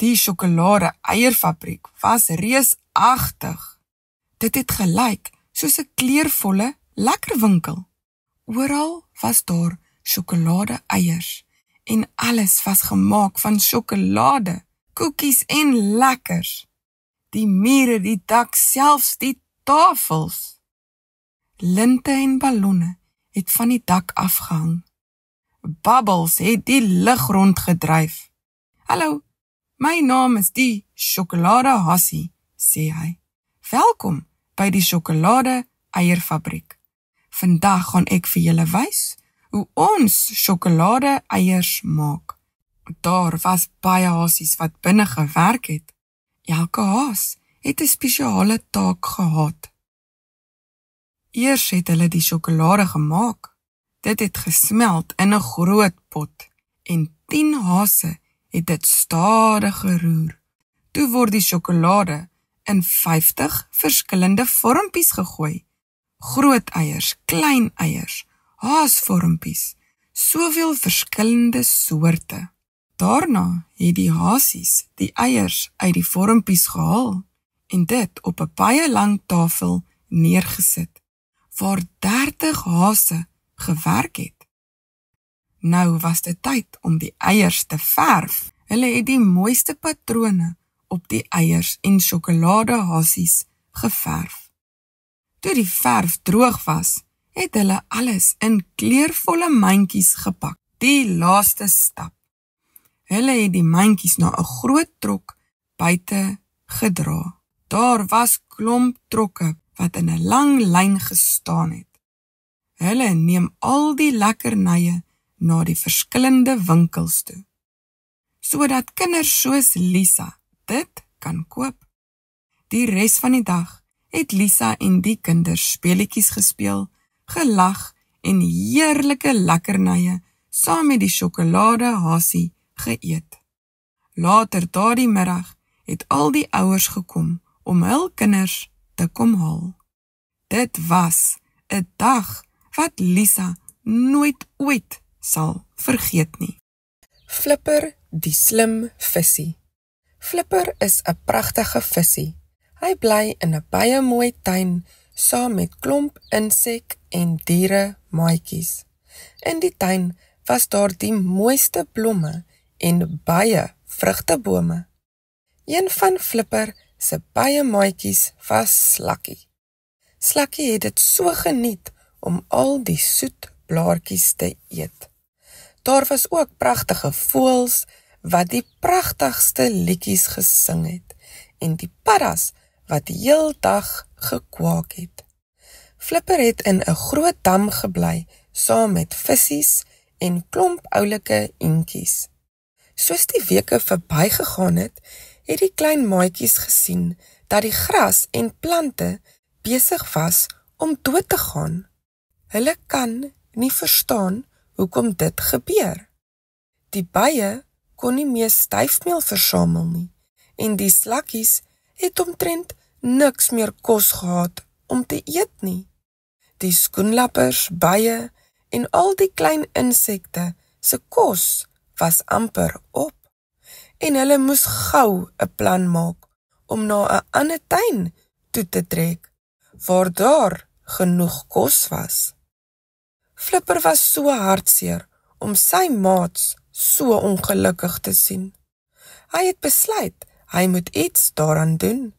Die sjokolade eierfabriek was reusagtig. Dit het gelyk soos 'n kleurvolle lekkerwinkel. Oral was daar sjokolade eiers en alles was gemaak van sjokolade, koekies en lekkers. Die mure, die dak, selfs die tafels. Linte en ballonne het van die dak afgehang. Bubbles het die lug rondgedryf. Hallo, my naam is die sjokolade Hassie, sê hy. Welkom by die sjokolade eierfabriek. Vandag gaan ek vir julle wys hoe ons sjokolade eiers maak. Daar was baie hasies wat binne gewerk het. Elke haas het 'n spesiale taak gehad. Eers het hulle die sjokolade gemaak. Dit het gesmeld in 'n groot pot en 10 hase het dit stadig geroer. Toe word die sjokolade in 50 verskillende vormpies gegooi. Groot eiers, klein eiers, haasvormpies, soveel verskillende soorte. Daarna het die hasies die eiers uit die vormpies gehaal en dit op 'n baie lang tafel neergesit, waar 30 hase gewerk het. Nou was dit tyd om die eiers te verf. Hulle het die mooiste patrone op die eiers en sjokolade hasies geverf. Toe die verf droog was, het hulle alles in kleurvolle mandjies gepak. Die laaste stap. Hulle het die mandjies na 'n groot trok buite gedra. Daar was klomp trokke wat in 'n lang lyn gestaan het. Hulle neem al die lekkernye na die verskillende winkels toe, sodat kinders soos Lisa dit kan koop. Die res van die dag het Lisa en die kinders speletjies gespeel, gelag en heerlike lekkernye saam met die sjokolade hasie geëet. Later daardie middag het al die ouers gekom om hul kinders te kom haal. Dit was 'n dag wat Lisa nooit ooit sal vergeet nie. Flipper, die slim visie. Flipper is 'n pragtige visie. Hy bly in 'n baie mooi tuin saam met klomp insek en diere maatjies. In die tuin was daar die mooiste blomme en baie vrugtebome. Een van Flipper se baie maatjies was Slakkie. Slakkie het dit so geniet om al die soet blaartjies te eet. Daar was ook pragtige voëls wat die pragtigste liedjies gesing het en die paddas wat die heel dag gekwaak het. Flipper het in 'n groot dam gebly saam met vissies en klomp oulike eentjies. Soos die weke verbygegaan het die klein maatjies gesien dat die gras en plante besig was om dood te gaan. Hulle kan nie verstaan hoekom dit gebeur. Die bye kon nie meer styfmeel versamel nie en die slakkies het omtrent niks meer kos gehad om te eet nie. Die skoenlappers, bye en al die klein insekte se kos was amper op en hulle moes gou 'n plan maak om na 'n ander tuin toe te trek waar daar genoeg kos was. Flipper was so hartseer om sy maats so ongelukkig te sien. Hy het besluit hy moet iets daaraan doen.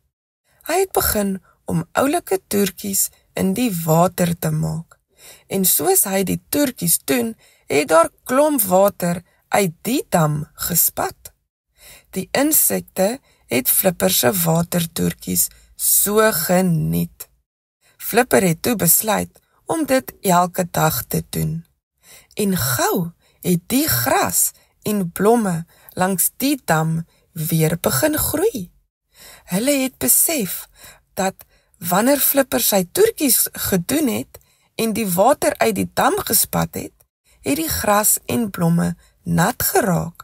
Hy het begin om oulike toertjies in die water te maak. En soos hy die toertjies doen, het daar klomp water uit die dam gespat. Die insekte het Flipper se watertoertjies so geniet. Flipper het toe besluit om dit elke dag te doen. En gou het die gras en blomme langs die dam weer begin groei. Hulle het besef dat wanneer Flipper sy toertjies gedoen het en die water uit die dam gespat het die gras en blomme nat geraak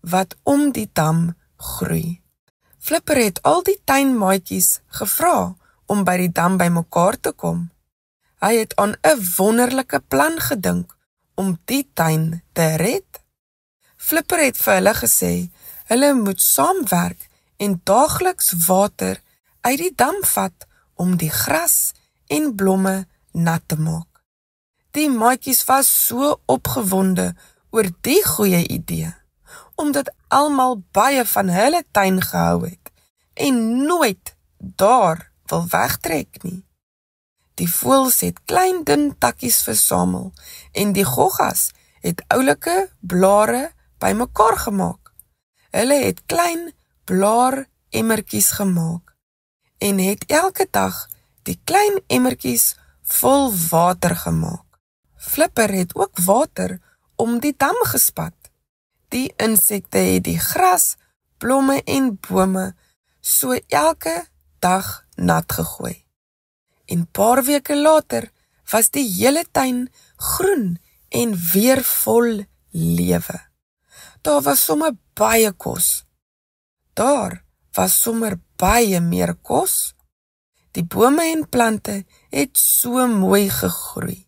wat om die dam groei. Flipper het al die tuinmaatjies gevra om by die dam bymekaar te kom. Hy het aan 'n wonderlike plan gedink om die tuin te red. Flipper het vir hulle gesê Hulle moet saamwerk en daagliks water uit die dam vat om die gras en blomme nat te maak. Die maatjies was so opgewonde oor die goeie idee, omdat almal baie van hulle tuin gehou het en nooit daar wil wegtrek nie. Die voëls het klein dun takkies versamel en die goggas het oulike blare bymekaar gemaak. Hulle het klein blaar emmertjies gemaak en het elke dag die klein emmertjies vol water gemaak. Flipper het ook water om die dam gespat. Die insekte het die gras, blomme en bome so elke dag nat gegooi. En paar weke later was die hele tuin groen en weer vol lewe. Daar was sommer baie kos. Daar was sommer baie meer kos. Die bome en plante het so mooi gegroei.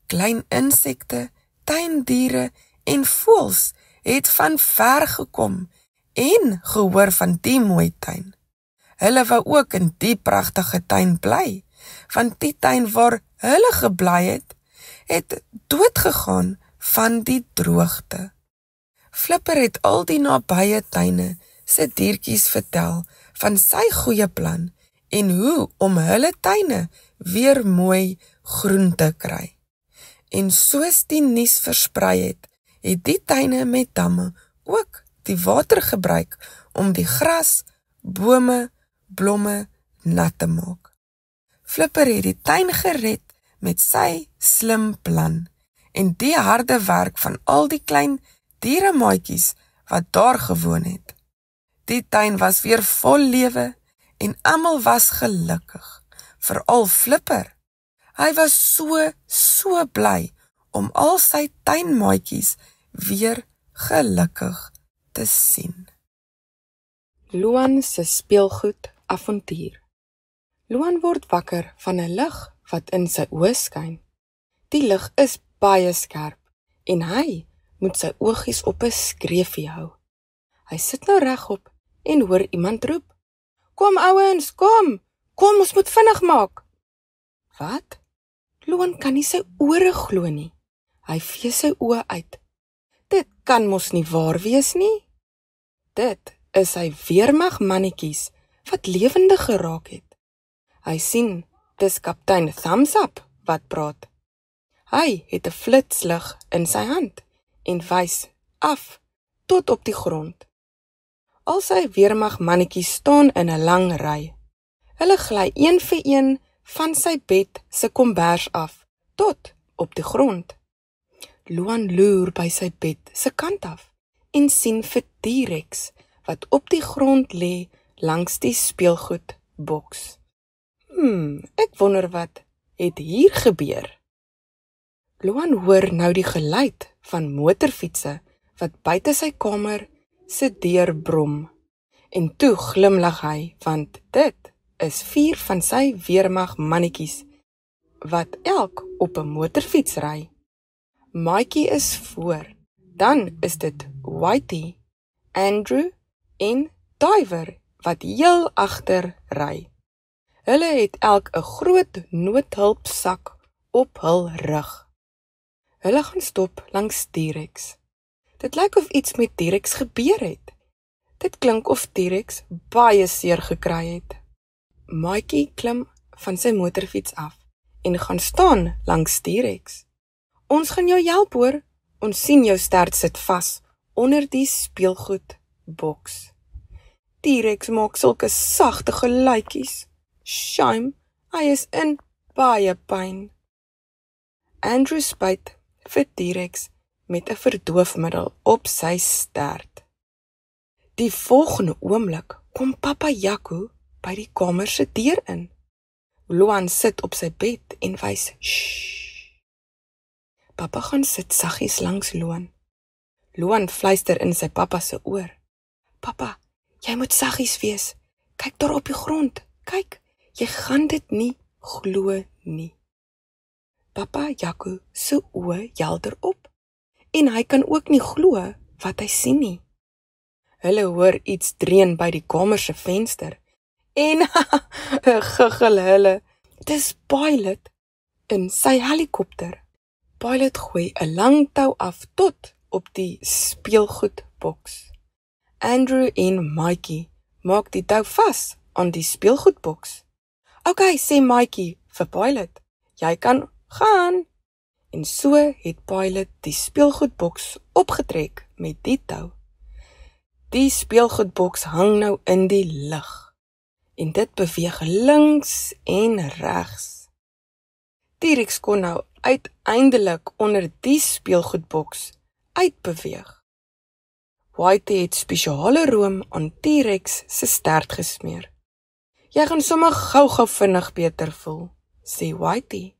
Klein insekte, tuindiere en voëls het van ver gekom en gehoor van die mooi tuin. Hulle wou ook in die pragtige tuin bly, want die tuin waar hulle gebly het doodgegaan van die droogte. Flipper het al die nabye tuine se diertjies vertel van sy goeie plan en hoe om hulle tuine weer mooi groen te kry. En soos die nuus versprei het die tuine met damme ook die water gebruik om die gras, bome, blomme nat te maak. Flipper het die tuin gered met sy slim plan en die harde werk van al die klein dieremaatjies wat daar gewoon het. Die tuin was weer vol lewe en almal was gelukkig, veral Flipper. Hy was so bly om al sy tuinmaatjies weer gelukkig te sien. Luan se speelgoed avontuur. Luan word wakker van 'n lig wat in sy oë skyn. Die lig is baie skerp en hy moet sy oogies op 'n skreefie hou. Hy sit nou regop en hoor iemand roep: "Kom ouens, kom! Kom, ons moet vinnig maak." Wat? Luan kan nie sy ore glo nie. Hy vee sy oë uit. Dit kan mos nie waar wees nie. Dit is sy weermag mannetjies wat lewendig geraak het. Hy sien, dis kaptein Thumbs Up wat praat. Hy het 'n flitslig in sy hand en wys af tot op die grond. Al sy weermag mannetjies staan in 'n lang ry. Hulle gly een vir een van sy bed se kombers af tot op die grond. Luan loer by sy bed se kant af en sien vir T-Rex wat op die grond lê langs die speelgoedboks. Ek wonder wat het hier gebeur. Luan hoor nou die geluid van motorfietsse wat buite sy kamer se deur brom. En toe glimlag hy, want dit is 4 van sy weermag mannetjies wat elk op 'n motorfiets ry. Maatjie is voor, dan is dit Whitey, Andrew en Diver wat heel agter ry. Hulle het elk 'n groot noodhulpsak op hul rug. Hulle gaan stop langs T-Rex. Dit lyk of iets met T-Rex gebeur het. Dit klink of T-Rex baie seer gekry het. Maatjie klim van sy motorfiets af en gaan staan langs T-Rex. Ons gaan jou help hoor, ons sien jou stert sit vas onder die speelgoedboks. T-Rex maak sulke sagte geluitjies. Shame, hy is in baie pyn. Andrew spuit vir T-Rex met 'n verdoofmiddel op sy stert. Die volgende oomblik kom Papa Jaco by die kamer se deur in. Luan sit op sy bed en wys, "Shh." Papa gaan sit saggies langs Luan. Luan fluister in sy pappa se oor. "Papa, jy moet saggies wees. Kyk daar op die grond. Kyk, jy gaan dit nie glo nie." Papa Jaco se oë helder op en hy kan ook nie glo wat hy sien nie. Hulle hoor iets dreun by die kamer se venster. En giggel hulle. Dis Pilot in sy helikopter. Pilot gooi 'n lang tou af tot op die speelgoedboks. Andrew en Mikey maak die tou vas aan die speelgoedboks. "Okay," sê Mikey vir Pilot, "jy kan gaan." En so het Pilot die speelgoedboks opgetrek met die tou. Die speelgoedboks hang nou in die lug en dit beweeg links en regs. T-Rex kon nou uiteindelik onder die speelgoedboks uitbeweeg. Whitey het spesiale room aan T-Rex se stert gesmeer. "Jy gaan sommer gou vinnig beter voel," sê Whitey.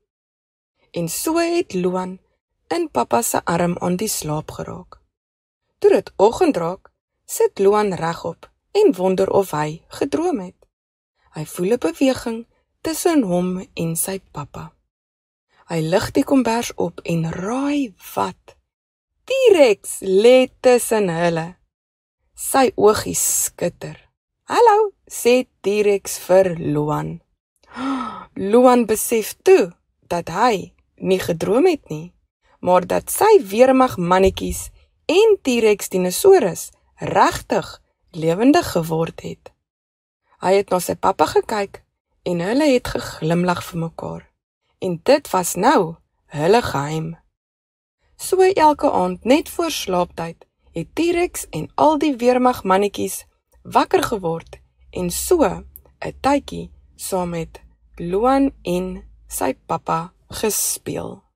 En so het Luan in pappa se arm aan die slaap geraak. Toe dit oggend raak, sit Luan regop en wonder of hy gedroom het. Hy voel 'n beweging tussen hom en sy pappa. Hy lig die kombers op en raai wat? T-Rex lê tussen hulle. Sy oogies skitter. "Hallo," sê T-Rex vir Luan. Luan besef toe dat hy nie gedroom het nie, maar dat sy weermag mannetjies en T-Rex dinosaurus regtig lewendig geword het. Hy het na sy pappa gekyk en hulle het geglimlag vir mekaar. En dit was nou hulle geheim. So elke aand net voor slaaptyd het T-Rex en al die weermag mannetjies wakker geword en so 'n tydjie saam met Luan en sy pappa gespeel.